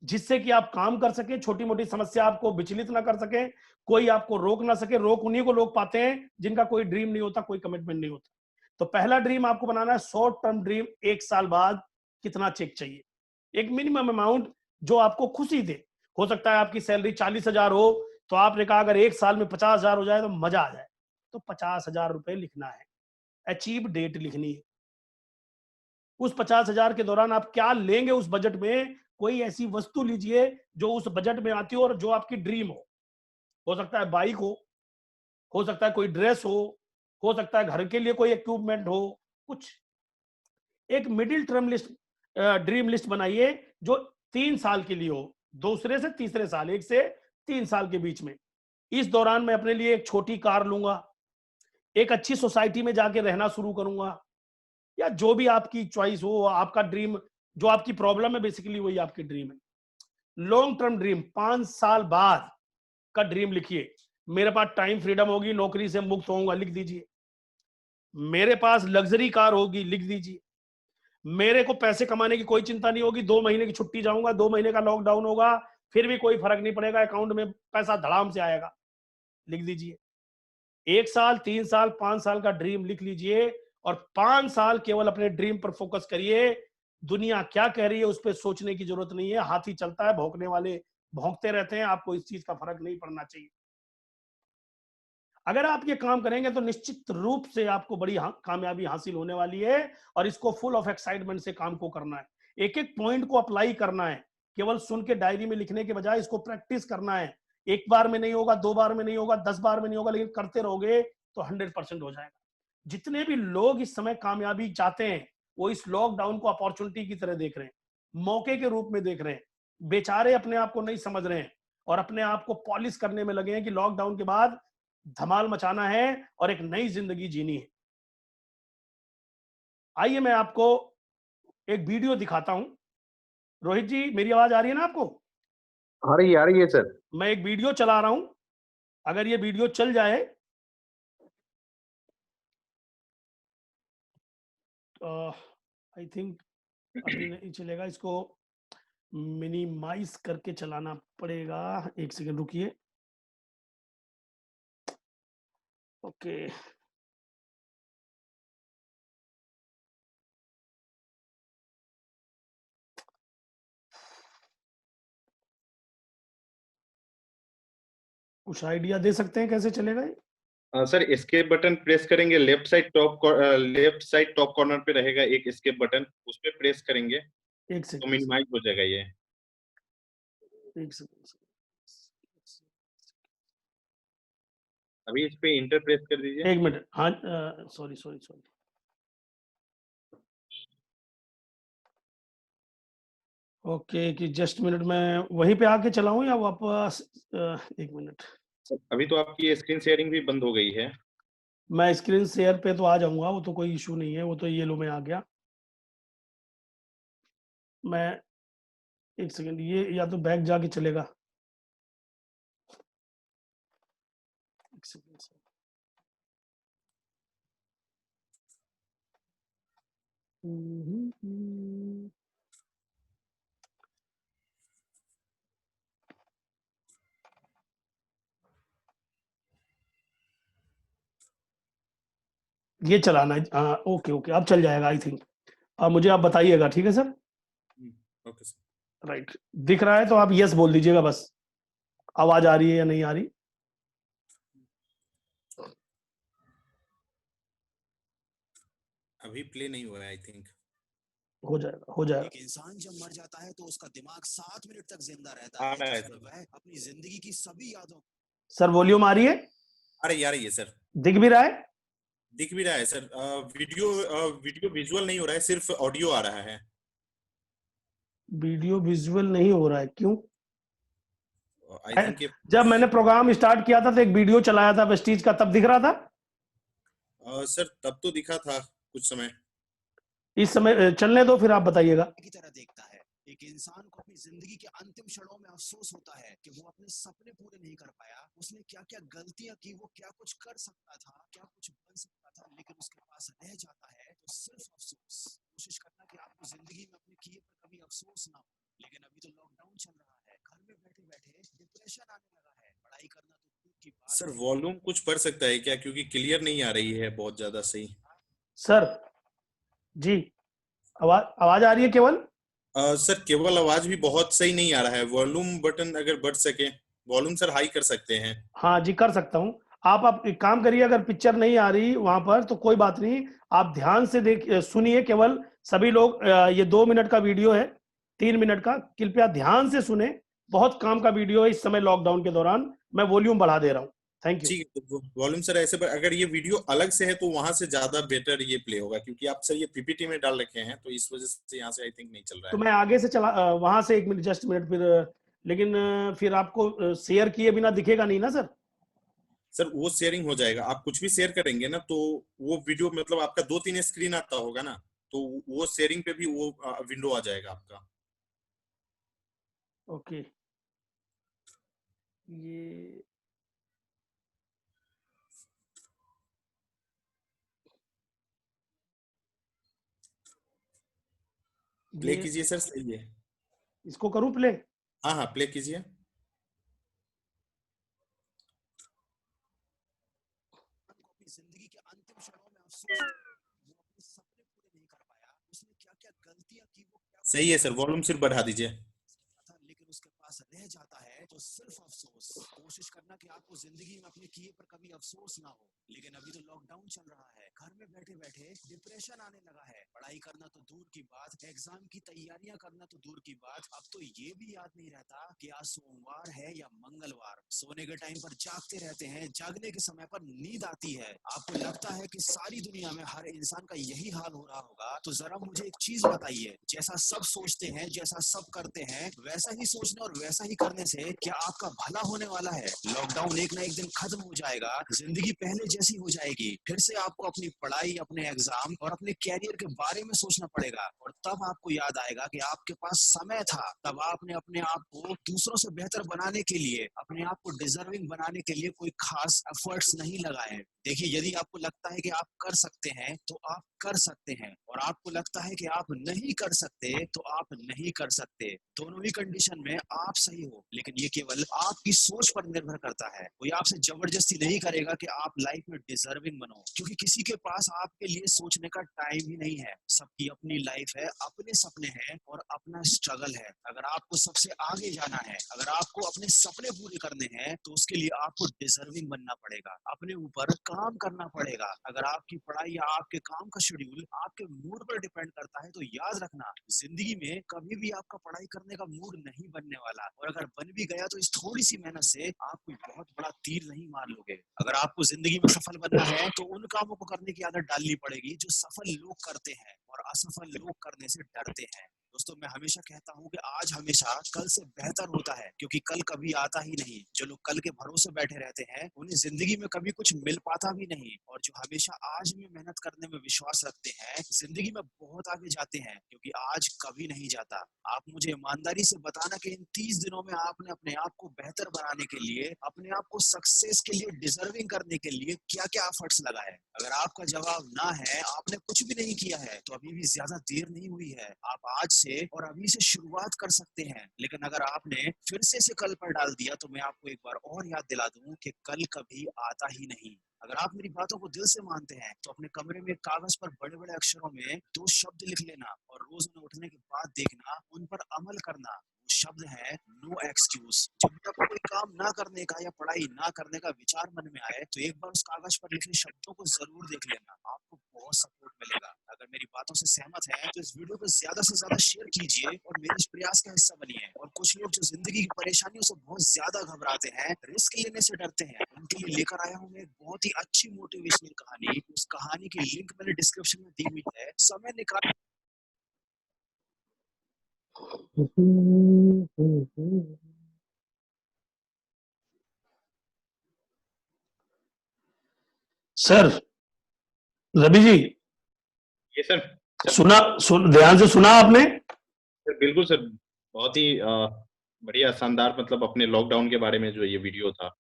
जिससे कि आप काम कर सके, छोटी मोटी समस्या आपको विचलित ना कर सके, कोई आपको रोक ना सके। रोक उन्हीं को लोग पाते हैं जिनका कोई ड्रीम नहीं होता, कोई कमिटमेंट नहीं होता। तो पहला ड्रीम आपको बनाना है शॉर्ट टर्म ड्रीम, 1 साल बाद कितना चेक चाहिए। एक मिनिमम अमाउंट जो आपको खुशी दे। हो सकता है आपकी सैलरी 40,000 हो, तो आपने कहा अगर एक साल में 50,000 हो जाए तो मजा आ जाए, तो 50,000 रुपए लिखना है, अचीव डेट लिखनी है। उस 50,000 के दौरान आप क्या लेंगे उस बजट में, कोई ऐसी वस्तु लीजिए जो उस बजट में आती हो और जो आपकी ड्रीम हो सकता है बाइक हो सकता है कोई ड्रेस हो सकता है घर के लिए कोई इक्विपमेंट हो, कुछ एक middle term list, dream list बनाइए जो 3 साल के लिए हो, दूसरे से तीसरे साल, 1 से 3 साल के बीच में। इस दौरान मैं अपने लिए एक छोटी कार लूंगा, एक अच्छी सोसाइटी में जाके रहना शुरू करूंगा, या जो भी आपकी चॉइस हो, आपका ड्रीम, जो आपकी प्रॉब्लम है बेसिकली वही आपकी ड्रीम है। लॉन्ग टर्म ड्रीम, 5 साल बाद का ड्रीम लिखिए। मेरे पास टाइम फ्रीडम होगी, नौकरी से मुक्त होऊंगा, लिख दीजिए। मेरे पास लग्जरी कार होगी, लिख दीजिए। मेरे को पैसे कमाने की कोई चिंता नहीं होगी, 2 महीने की छुट्टी जाऊंगा, 2 महीने का लॉकडाउन होगा, फिर भी कोई फर्क नहीं पड़ेगा, अकाउंट में पैसा धड़ाम से आएगा, लिख दीजिए। 1 साल, 3 साल, 5 साल का ड्रीम लिख लीजिए और 5 साल केवल अपने ड्रीम पर फोकस करिए। दुनिया क्या कह रही है उस पर सोचने की जरूरत नहीं है। हाथी चलता है, भौंकने वाले भौंकते रहते हैं, आपको इस चीज का फर्क नहीं पड़ना चाहिए। अगर आप ये काम करेंगे तो निश्चित रूप से आपको बड़ी कामयाबी हासिल होने वाली है, और इसको फुल ऑफ एक्साइटमेंट से काम को करना है। एक एक पॉइंट को अप्लाई करना है, केवल सुन के डायरी में लिखने के बजाय इसको प्रैक्टिस करना है। 1 बार में नहीं होगा, 2 बार में नहीं होगा, 10 बार में नहीं होगा, लेकिन करते रहोगे तो 100% हो जाएगा। जितने भी लोग इस समय कामयाबी चाहते हैं, वो इस लॉकडाउन को अपॉर्चुनिटी की तरह देख रहे हैं, मौके के रूप में देख रहे हैं। बेचारे अपने आप को नहीं समझ रहे हैं और अपने आप को पॉलिश करने में लगे हैं कि लॉकडाउन के बाद धमाल मचाना है और एक नई जिंदगी जीनी है। आइए मैं आपको एक वीडियो दिखाता हूं। रोहित जी, मेरी आवाज आ रही है ना आपको? आ रही है सर। मैं एक वीडियो चला रहा हूं, अगर ये वीडियो चल जाए आई थिंक अभी नहीं चलेगा, इसको मिनिमाइज करके चलाना पड़ेगा। 1 सेकंड रुकिए। ओके, कुछ आइडिया दे सकते हैं कैसे चलेगा ये? सर एस्केप बटन प्रेस करेंगे, लेफ्ट साइड टॉप कॉर्नर पे रहेगा एक एस्केप बटन, उस पे प्रेस करेंगे 1 तो सेकंड, मिनिमाइज हो जाएगा ये। 1 सेकंड। अभी इस पे इंटर प्रेस कर दीजिए। 1 मिनट, हाँ, सॉरी। ओके, कि जस्ट मिनट में वहीं पे आके चलाऊं या वापस? 1 मिनट, अभी तो आपकी स्क्रीन शेयरिंग भी बंद हो गई है। मैं स्क्रीन शेयर पे तो आ जाऊंगा, वो तो कोई इशू नहीं है, वो तो ये लो मैं आ गया। मैं 1 सेकंड, ये या तो बैक जाके चलेगा। 1 सेकंड सर। ये चलाना है, हाँ, ओके, अब चल जाएगा आई थिंक। मुझे आप बताइएगा, ठीक है सर? Okay sir. राइट, दिख रहा है तो आप यस बोल दीजिएगा बस, आवाज आ रही है या नहीं आ रही। अभी प्ले नहीं हुआ है, आई थिंक हो जाएगा। एक इंसान जब मर जाता है तो उसका दिमाग 7 मिनट तक जिंदा रहता आ है, रहा है जिसमें वह अपनी जिंदगी की सभी यादों। सर वॉल्यूम आ रही है? आ रही है सर, दिख भी रहा है? दिख भी रहा है सर। वीडियो विजुअल नहीं हो रहा है, सिर्फ ऑडियो आ रहा है। वीडियो विजुअल नहीं हो रहा है, क्यों? आई थिंक जब मैंने प्रोग्राम स्टार्ट किया था तो एक वीडियो चलाया था वेस्टीज का, तब दिख रहा था? सर तब तो दिखा था कुछ समय। इस समय चलने दो, फिर आप बताइएगा। की तरह देखता है। एक इंसान को अपनी जिंदगी के अंतिम क्षणों में अफसोस होता है कि वो अपने सपने पूरे नहीं कर पाया, उसने क्या क्या गलतियां की, वो क्या कुछ कर सकता था, क्या कुछ बन सकता था, लेकिन उसके पास रह जाता है तो सिर्फ अफसोस। कोशिश करना कि आपको जिंदगी में अपने किए पर कभी अफसोस ना हो। लेकिन अभी तो लॉकडाउन चल रहा है, घर में बैठे बैठे डिप्रेशन आने लगा है, पढ़ाई करना तो दूर की बात। सर वॉल्यूम कुछ बढ़ सकता है क्या, क्योंकि क्लियर नहीं आ रही है बहुत ज्यादा। सही सर जी, आवाज आ रही है केवल? सर केवल आवाज भी बहुत सही नहीं आ रहा है, वॉल्यूम बटन अगर बढ़ सके, वॉल्यूम सर हाई कर सकते हैं। हाँ जी, कर सकता हूँ। आप एक काम करिए, अगर पिक्चर नहीं आ रही वहां पर तो कोई बात नहीं, आप ध्यान से सुनिए। केवल सभी लोग, ये 2 मिनट का वीडियो है, 3 मिनट का, कृपया ध्यान से सुने। बहुत काम का वीडियो है इस समय लॉकडाउन के दौरान। मैं वॉल्यूम बढ़ा दे रहा हूँ। Thank you. ठीक है, तो वॉल्यूम सर ऐसे पर अगर ये वीडियो अलग से है तो वहां से ज्यादा बेटर ये प्ले होगा, क्योंकि आप सर ये पीपीटी में डाल रखे हैं तो इस वजह से यहाँ से आई थिंक नहीं चल रहा तो है। मैं आगे से चला, वहां से 1 मिनट, जस्ट मिनट फिर, लेकिन फिर आपको शेयर किए बिना दिखेगा नहीं ना सर? सर वो शेयरिंग हो जाएगा, आप कुछ भी शेयर करेंगे ना तो वो वीडियो मतलब आपका 2-3 स्क्रीन आता होगा ना, तो वो शेयरिंग पे भी वो विंडो आ जाएगा आपका। ओके, ये प्ले ये कीजिए सर, सही है। इसको करूं प्ले? हाँ हाँ, प्ले कीजिए। को अपनी जिंदगी के अंतिम क्षणों में अफसोस होता है, वो अपने सपने पूरे नहीं कर पाया, उसने क्या क्या गलतियां की, वो क्या कुछ सही है सर, वॉल्यूम सिर्फ बढ़ा दीजिए। था, लेकिन उसके पास रह जाता है तो सिर्फ अफसोस। कोशिश करना कि आपको जिंदगी में अपने किए पर कभी अफसोस ना हो। लेकिन अभी तो लॉकडाउन चल रहा है, घर में बैठे बैठे डिप्रेशन आने लगा है। पढ़ाई करना तो दूर की बात, एग्जाम की तैयारियां करना तो दूर की बात, अब तो ये भी याद नहीं रहता कि आज सोमवार है या मंगलवार। सोने के टाइम पर जागते रहते हैं, जागने के समय पर नींद आती है। आपको लगता है कि सारी दुनिया में हर इंसान का यही हाल हो रहा होगा। तो जरा मुझे एक चीज बताइए, जैसा सब सोचते हैं, जैसा सब करते हैं, वैसा ही सोचने और वैसा ही करने से क्या आपका भला होने वाला है? लॉकडाउन एक ना एक दिन खत्म हो जाएगा, जिंदगी पहले जैसी हो जाएगी। फिर से आपको अपनी पढ़ाई, अपने एग्जाम और अपने कैरियर के बारे में सोचना पड़ेगा। और तब आपको याद आएगा कि आपके पास समय था। तब आपने अपने आप को दूसरों से बेहतर बनाने के लिए, अपने आप को डिजर्विंग बनाने के लिए कोई खास एफर्ट्स नहीं लगाए। देखिए, यदि आपको लगता है कि आप कर सकते हैं तो आप कर सकते हैं, और आपको लगता है कि आप नहीं कर सकते तो आप नहीं कर सकते। दोनों ही कंडीशन में आप सही हो, लेकिन ये केवल आपकी सोच पर निर्भर करता है। कोई आपसे जबरदस्ती नहीं करेगा कि आप लाइफ में डिजर्विंग बनो, क्योंकि किसी के पास आपके लिए सोचने का टाइम ही नहीं है। सबकी अपनी लाइफ है, अपने सपने हैं और अपना स्ट्रगल है। अगर आपको सबसे आगे जाना है, अगर आपको अपने सपने पूरे करने हैं, तो उसके लिए आपको डिजर्विंग बनना पड़ेगा, अपने ऊपर काम करना पड़ेगा। अगर आपकी पढ़ाई या आपके काम का शेड्यूल आपके मूड पर डिपेंड करता है, तो याद रखना, जिंदगी में कभी भी आपका पढ़ाई करने का मूड नहीं बनने वाला। और अगर बन भी गया तो इस थोड़ी सी मेहनत से आप कोई बहुत बड़ा तीर नहीं मार लोगे। अगर आपको जिंदगी में सफल बनना है तो उन कामों को करने की आदत डालनी पड़ेगी जो सफल लोग करते हैं और असफल लोग करने से डरते हैं। दोस्तों, मैं हमेशा कहता हूँ कि आज हमेशा कल से बेहतर होता है, क्योंकि कल कभी आता ही नहीं। जो लोग कल के भरोसे बैठे रहते हैं, उन्हें जिंदगी में कभी कुछ मिल पाता भी नहीं। और जो हमेशा आज में मेहनत करने में विश्वास रखते हैं, जिंदगी में बहुत आगे जाते हैं, क्योंकि आज कभी नहीं जाता। आप मुझे ईमानदारी से बताना कि इन 30 दिनों में आपने अपने आप को बेहतर बनाने के लिए, अपने आप को सक्सेस के लिए, डिजर्विंग करने के लिए क्या क्या एफर्ट्स लगाए? अगर आपका जवाब ना है, आपने कुछ भी नहीं किया है, तो अभी भी ज्यादा देर नहीं हुई है। आप आज से और अभी से शुरुआत कर सकते हैं। लेकिन अगर आपने फिर से कल पर डाल दिया, तो मैं आपको एक बार और याद दिला दूं कि कल कभी आता ही नहीं। अगर आप मेरी बातों को दिल से मानते हैं, तो अपने कमरे में कागज पर बड़े बड़े अक्षरों में 2 शब्द लिख लेना और रोज उन्हें उठने के बाद देखना, उन पर अमल करना। वो शब्द है नो एक्सक्यूज। जब भी आपको कोई काम ना करने का या पढ़ाई ना करने का विचार मन में आए, तो एक बार उस कागज पर लिखे शब्दों को जरूर देख लेना, आपको बहुत सपोर्ट मिलेगा। अगर मेरी बातों से सहमत हैं, तो इस वीडियो को ज्यादा से ज्यादा शेयर कीजिए और मेरे इस प्रयास का हिस्सा बनिए। और कुछ लोग जो जिंदगी की परेशानियों से बहुत ज्यादा घबराते हैं, रिस्क लेने से डरते हैं, उनके लिए लेकर आया हूँ मैं एक बहुत ही अच्छी मोटिवेशनल कहानी। उस कहानी की लिंक मैंने डिस्क्रिप्शन में दी हुई है। समय निकाल सर, रवि जी, ये सर ध्यान से सुना आपने? सर बिल्कुल सर, बहुत ही बढ़िया शानदार, मतलब अपने लॉकडाउन के बारे में जो ये वीडियो था।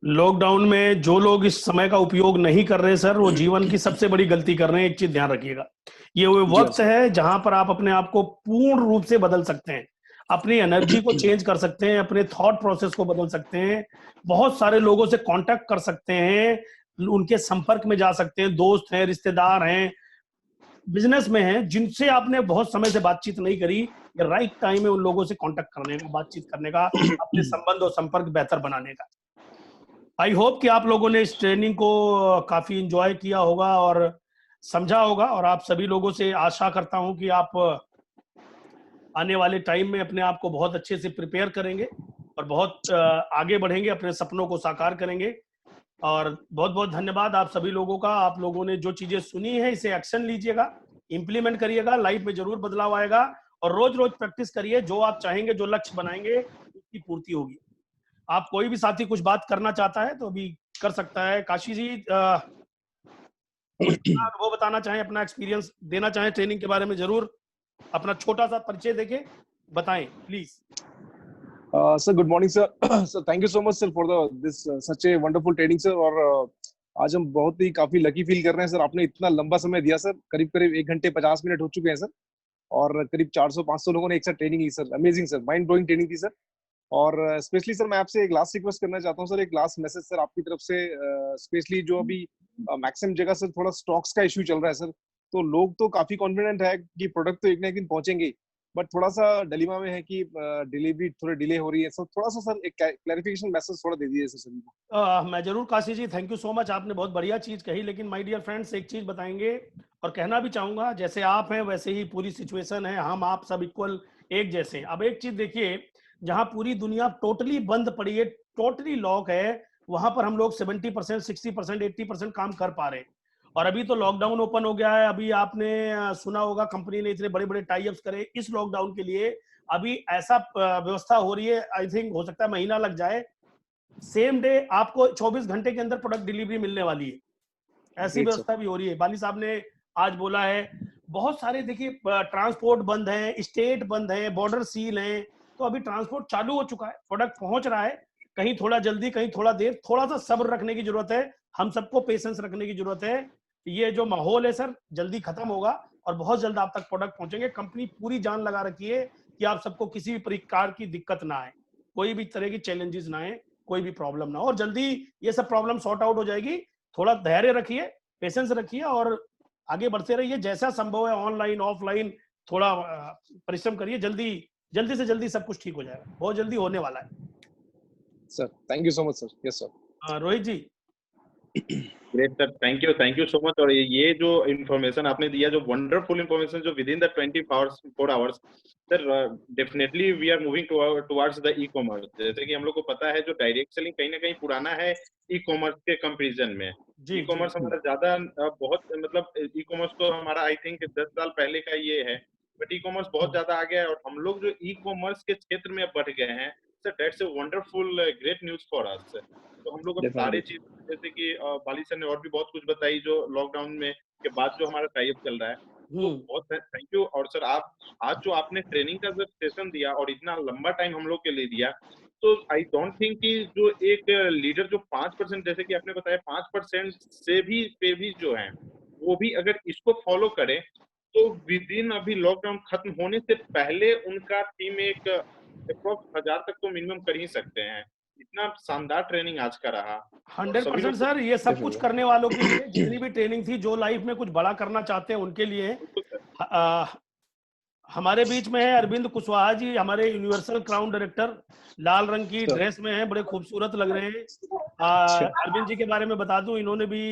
लॉकडाउन में जो लोग इस समय का उपयोग नहीं कर रहे सर, वो जीवन की सबसे बड़ी गलती कर रहे हैं। एक चीज ध्यान रखिएगा, ये वो वक्त है जहां पर आप अपने आप को पूर्ण रूप से बदल सकते हैं, अपनी एनर्जी को चेंज कर सकते हैं, अपने थॉट प्रोसेस को बदल सकते हैं, बहुत सारे लोगों से कांटेक्ट कर सकते हैं, उनके संपर्क में जा सकते हैं, दोस्त हैं, रिश्तेदार हैं, बिजनेस में हैं, जिनसे आपने बहुत समय से बातचीत नहीं करी ये राइट टाइम है उन लोगों से कांटेक्ट करने का, बातचीत करने का, अपने संबंध और संपर्क बेहतर बनाने का। आई होप कि आप लोगों ने इस ट्रेनिंग को काफी एंजॉय किया होगा और समझा होगा, और आप सभी लोगों से आशा करता हूं कि आप आने वाले टाइम में अपने आप को बहुत अच्छे से प्रिपेयर करेंगे और बहुत आगे बढ़ेंगे, अपने सपनों को साकार करेंगे। और बहुत बहुत धन्यवाद आप सभी लोगों का। आप लोगों ने जो चीजें सुनी है इसे एक्शन लीजिएगा, इंप्लीमेंट करिएगा, लाइफ में जरूर बदलाव आएगा। और रोज रोज प्रैक्टिस करिए, जो आप चाहेंगे, जो लक्ष्य बनाएंगे उसकी पूर्ति होगी। आप कोई भी साथी कुछ बात करना चाहता है तो अभी कर सकता है। काशी जी कुछ अपना अनुभव बताना चाहें, अपना एक्सपीरियंस देना चाहें ट्रेनिंग के बारे में, जरूर अपना छोटा सा परिचय देके बताएं please. Sir, good morning, sir. So thank you so much, sir, for this such a wonderful training, sir. और आज हम बहुत ही काफी लकी फील कर रहे हैं, सर। आपने इतना लंबा समय दिया, सर। करीब करीब 1 घंटे 50 मिनट हो चुके हैं, सर। और करीब 400-500 लोगों ने एक साथ ट्रेनिंग ली, sir. Amazing, sir. Mind blowing training थी, सर। और स्पेशली सर मैं आपसे एक लास्ट रिक्वेस्ट करना चाहता हूँ, सर। एक लास्ट मैसेज, सर, आपकी तरफ से। स्पेशली जो अभी मैक्सिमम जगह, सर, थोड़ा स्टॉक्स का इश्यू चल रहा है, सर। तो लोग तो काफी कॉन्फिडेंट है कि प्रोडक्ट तो एक ना एक दिन पहुंचेंगे, बट थोड़ा सा डिलेमा में है कि डिलीवरी थोड़ी डिले हो रही है। सर थोड़ा सा, सर, एक क्लैरिफिकेशन मैसेज थोड़ा दे दीजिए सर सभी को। मैं जरूर, Kashi ji, thank you so much, आपने बहुत बढ़िया चीज कही। लेकिन माय डियर फ्रेंड्स, एक चीज बताएंगे और कहना भी चाहूंगा, जैसे आप हैं वैसे ही पूरी सिचुएशन है, हम आप सब इक्वल एक जैसे हैं। अब एक चीज देखिए, जहां पूरी दुनिया टोटली बंद पड़ी है, टोटली लॉक है, वहां पर हम लोग 70%, 60%, 80% काम कर पा रहे हैं। और अभी तो लॉकडाउन ओपन हो गया है। अभी आपने सुना होगा, कंपनी ने इतने बड़े बड़े टाई अप्स करे इस लॉकडाउन के लिए। अभी ऐसा व्यवस्था हो रही है, आई थिंक हो सकता है महीना लग जाए, सेम डे आपको 24 घंटे के अंदर प्रोडक्ट डिलीवरी मिलने वाली है। ऐसी व्यवस्था भी हो रही है। बाली साहब ने आज बोला है। बहुत सारे देखिए, ट्रांसपोर्ट बंद है, स्टेट बंद है, बॉर्डर सील है, तो अभी ट्रांसपोर्ट चालू हो चुका है, प्रोडक्ट पहुंच रहा है। कहीं थोड़ा जल्दी, कहीं थोड़ा देर, थोड़ा सा सब्र रखने की जरूरत है, हम सबको पेशेंस रखने की जरूरत है। ये जो माहौल है सर, जल्दी खत्म होगा और बहुत जल्द आप तक प्रोडक्ट पहुंचेंगे। कंपनी पूरी जान लगा रखी है कि आप सबको किसी भी प्रकार की दिक्कत ना आए, कोई भी तरह की चैलेंजेस ना आए, कोई भी प्रॉब्लम ना हो, और जल्दी ये सब प्रॉब्लम सॉर्ट आउट हो जाएगी। थोड़ा धैर्य रखिए, पेशेंस रखिए और आगे बढ़ते रहिए। जैसा संभव है, ऑनलाइन ऑफलाइन थोड़ा परिश्रम करिए, जल्दी से जल्दी सब कुछ ठीक हो जाएगा, बहुत जल्दी होने वाला है। Sir thank you so much, sir. Yes sir. Rohit ji. Great sir, thank you so much. और ये जो इन्फॉर्मेशन आपने दिया, जो वंडरफुल इन्फॉर्मेशन, जो within the 24 hours, sir, definitely we are moving towards the e commerce. जैसे कि हम लोग को पता है, जो डायरेक्ट सेलिंग कहीं ना कहीं पुराना है ई कॉमर्स के कंपैरिजन में। ई कॉमर्स हमारा ज्यादा बहुत, मतलब ई कॉमर्स तो हमारा आई थिंक 10 साल पहले का ये है, बट ई कॉमर्स बहुत ज्यादा आ गया है और हम लोग जो ई कॉमर्स के क्षेत्र में बढ़ गए हैं, sir, that's a wonderful great news for us. तो हम लोग अब सारी चीज, जैसे कि बाली सर ने और भी बहुत कुछ बताई, जो लॉकडाउन में के बाद जो हमारा टाई अप चल रहा है, तो बहुत थैंक यू। और सर, आप आज जो आपने ट्रेनिंग का जब सेशन दिया और इतना लंबा टाइम हम लोग के लिए दिया, तो आई डोंट थिंक कि जो एक लीडर जो 5%, जैसे कि आपने बताया, 5% से भी पे भी जो है, वो भी अगर इसको फॉलो करे, तो विद इन अभी लॉकडाउन खत्म होने से पहले उनका टीम एक अप्रोक्स 1000 तक तो मिनिमम कर ही सकते हैं। इतना शानदार ट्रेनिंग आज का रहा। 100% सर, ये सब कुछ करने वालों के लिए जितनी भी ट्रेनिंग थी, जो लाइफ में कुछ बड़ा करना चाहते हैं उनके लिए। हमारे बीच में है अरविंद कुशवाहा जी, हमारे यूनिवर्सल क्राउन डायरेक्टर, लाल रंग की ड्रेस में हैं, बड़े खूबसूरत लग रहे हैं। अरविंद जी के बारे में बता दूं, इन्होंने भी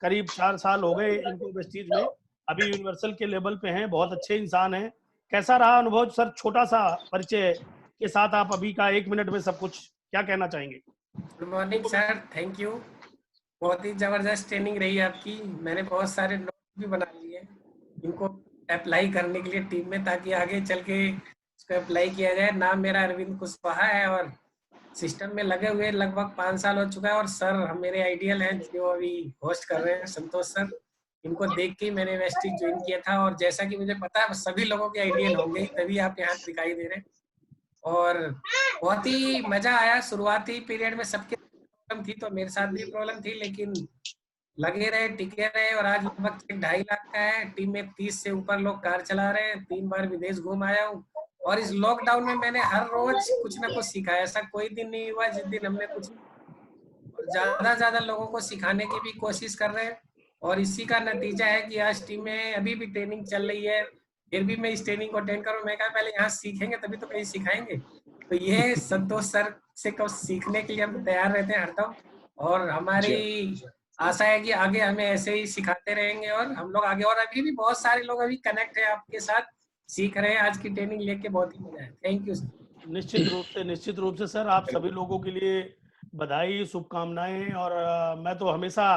करीब 4 साल हो गए इनको वेस्टीज में, अभी यूनिवर्सल के लेवल पे हैं, बहुत अच्छे इंसान हैं। कैसा रहा अनुभव सर? छोटा सा परिचय के साथ आप अभी का 1 मिनट में सब कुछ क्या कहना चाहेंगे? Good morning sir, thank you. बहुत ही जबरदस्त ट्रेनिंग रही आपकी। मैंने बहुत सारे नोट्स भी बना लिए, इनको अप्लाई करने के लिए टीम में, ताकि आगे चल के इसको अप्लाई किया जाए। नाम मेरा अरविंद कुशवाहा है और सिस्टम में लगे हुए लगभग 5 साल हो चुका है। और सर मेरे आइडियल हैं जो अभी होस्ट कर रहे हैं, संतोष सर, इनको देख के मैंने वेस्टीज ज्वाइन किया था। और जैसा कि मुझे पता है सभी लोगों के आइडियल होंगे, तभी आप यहाँ दिखाई दे रहे हैं। और बहुत ही मजा आया। शुरुआती पीरियड में सबके प्रॉब्लम थी, तो मेरे साथ भी प्रॉब्लम थी, लेकिन लगे रहे, टिके रहे। और आज लगभग 2.5 लाख का है टीम में, 30 से ऊपर लोग कार चला रहे हैं। 3 बार विदेश घूम आया हूँ। और इस लॉकडाउन में मैंने हर रोज कुछ ना कुछ सीखा। ऐसा कोई दिन नहीं हुआ जिस दिन हमने कुछ, ज्यादा लोगों को सिखाने की भी कोशिश कर रहे हैं। और इसी का नतीजा है कि आज टीम में अभी भी ट्रेनिंग चल रही है। फिर भी मैं इस ट्रेनिंग को अटेंड करूँ। मैं कहा पहले यहाँ सीखेंगे तभी तो कहीं सिखाएंगे। तो ये संतोष सर से कब सीखने के लिए हम तैयार रहते हैं हरदम, और हमारी आशा है कि आगे हमें ऐसे ही सिखाते रहेंगे और हम लोग आगे, और अभी भी बहुत सारे लोग अभी कनेक्ट है आपके साथ, सीख रहे हैं। आज की ट्रेनिंग लेके बहुत ही मजा है। Thank you sir. निश्चित रूप से सर, आप सभी लोगों के लिए बधाई, शुभकामनाएं। और मैं तो हमेशा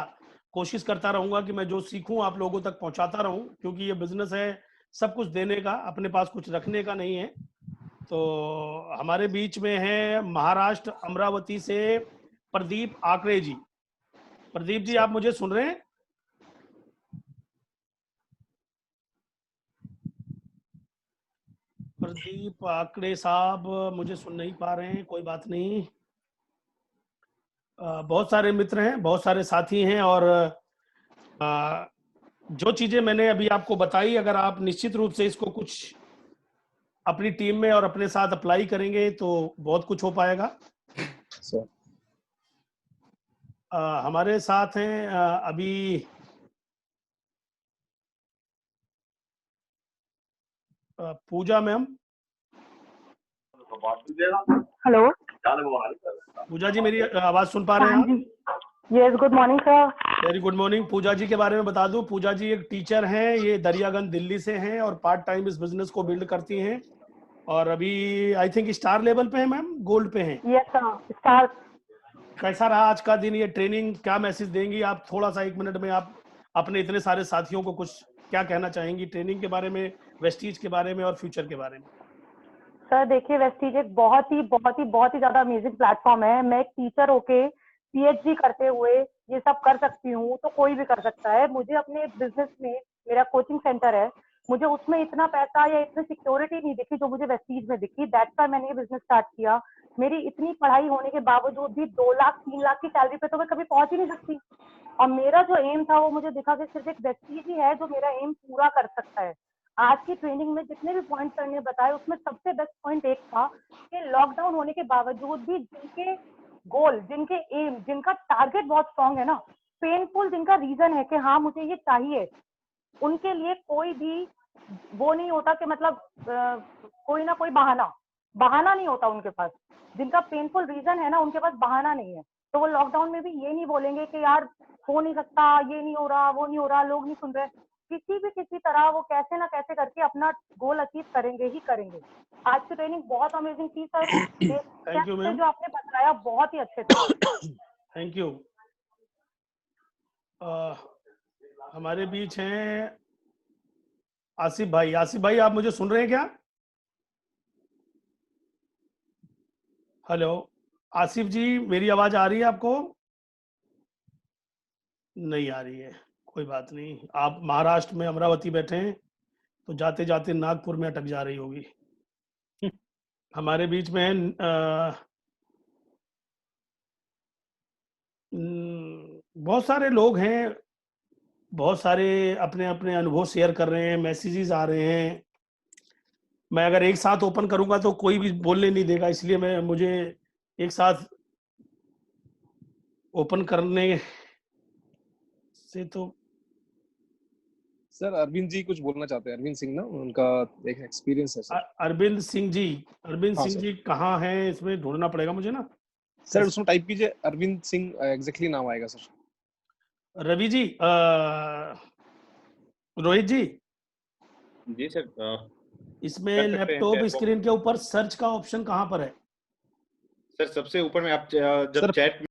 कोशिश करता रहूंगा कि मैं जो सीखूं आप लोगों तक पहुंचाता रहूं, क्योंकि ये बिजनेस है सब कुछ देने का, अपने पास कुछ रखने का नहीं है। तो हमारे बीच में है महाराष्ट्र अमरावती से प्रदीप आकड़े जी। प्रदीप जी, आप मुझे सुन रहे हैं? प्रदीप आकड़े साहब मुझे सुन नहीं पा रहे हैं, कोई बात नहीं। बहुत सारे मित्र हैं, बहुत सारे साथी हैं, और जो चीजें मैंने अभी आपको बताई, अगर आप निश्चित रूप से इसको कुछ अपनी टीम में और अपने साथ अप्लाई करेंगे तो बहुत कुछ हो पाएगा। हमारे साथ हैं अभी पूजा मैम। हेलो पूजा जी, मेरी आवाज सुन पा रहे हैं हाँ आप? जी, yes, good morning sir. Very good morning. Pooja ji के बारे में बता दूं, पूजा जी एक टीचर हैं, ये दरियागंज दिल्ली से हैं और पार्ट टाइम इस बिजनेस को बिल्ड करती हैं, और अभी आई थिंक स्टार लेवल पे है मैम, गोल्ड पे हैं। Yes sir, star. कैसा रहा आज का दिन, ये ट्रेनिंग, क्या मैसेज देंगी आप? थोड़ा सा 1 मिनट में आप अपने इतने सारे साथियों को कुछ क्या कहना चाहेंगी ट्रेनिंग के बारे में, वेस्टीज के बारे में और फ्यूचर के बारे में? सर देखिए, वेस्टीज एक बहुत ही ज्यादा अमेजिंग प्लेटफॉर्म है। मैं एक टीचर होके पीएचडी करते हुए ये सब कर सकती हूँ, तो कोई भी कर सकता है। मुझे अपने बिजनेस में, मेरा कोचिंग सेंटर है, मुझे उसमें इतना पैसा या इतनी सिक्योरिटी नहीं दिखी जो मुझे वेस्टीज में दिखी। दैट्स व्हाई मैंने ये बिजनेस स्टार्ट किया। मेरी इतनी पढ़ाई होने के बावजूद भी 2 लाख 3 लाख की सैलरी पे तो मैं कभी पहुंच ही नहीं सकती। और मेरा जो एम था वो मुझे दिखा कि सिर्फ एक वेस्टीज ही है जो मेरा एम पूरा कर सकता है। आज की ट्रेनिंग में जितने भी पॉइंट सर ने बताए, उसमें सबसे बेस्ट पॉइंट एक था कि लॉकडाउन होने के बावजूद भी जिनके गोल, जिनके एम, जिनका टारगेट बहुत स्ट्रांग है ना, पेनफुल जिनका रीजन है कि हाँ मुझे ये चाहिए, उनके लिए कोई भी वो नहीं होता कि मतलब कोई ना कोई बहाना नहीं होता उनके पास। जिनका पेनफुल रीजन है ना, उनके पास बहाना नहीं है। तो वो लॉकडाउन में भी ये नहीं बोलेंगे कि यार हो नहीं सकता, ये नहीं हो रहा, वो नहीं हो रहा, लोग नहीं सुन रहे। किसी तरह वो कैसे ना कैसे करके अपना गोल अचीव करेंगे ही करेंगे। आज की ट्रेनिंग बहुत अमेजिंग थी सर। Thank you ma'am. जो आपने बताया बहुत ही अच्छे थे। Thank you. हमारे बीच हैं आसिफ भाई। आसिफ भाई, आप मुझे सुन रहे हैं क्या? हेलो आसिफ जी, मेरी आवाज आ रही है आपको? नहीं आ रही है, कोई बात नहीं। आप महाराष्ट्र में अमरावती बैठे हैं तो जाते जाते नागपुर में अटक जा रही होगी। हमारे बीच में है बहुत सारे लोग हैं, बहुत सारे अपने अपने अनुभव शेयर कर रहे हैं, मैसेजेस आ रहे हैं। मैं अगर एक साथ ओपन करूंगा तो कोई भी बोलने नहीं देगा, इसलिए मुझे एक साथ ओपन करने से तो। सर अरविंद जी कुछ बोलना चाहते हैं, अरविंद सिंह ना, उनका एक एक्सपीरियंस है सर। अरविंद सिंह जी, अरविंद हाँ सिंह सर। जी कहाँ हैं? इसमें ढूंढना पड़ेगा मुझे ना। सर उसमें टाइप कीजिए अरविंद सिंह, एग्जैक्टली नाम आएगा सर। रवि जी, रोहित जी, जी सर, इसमें कर सकते हैं लैपटॉप चैट स्क्रीन के ऊपर सर्च का ऑप्शन कहाँ पर है? सर सबसे ऊपर में आप जब सर चैट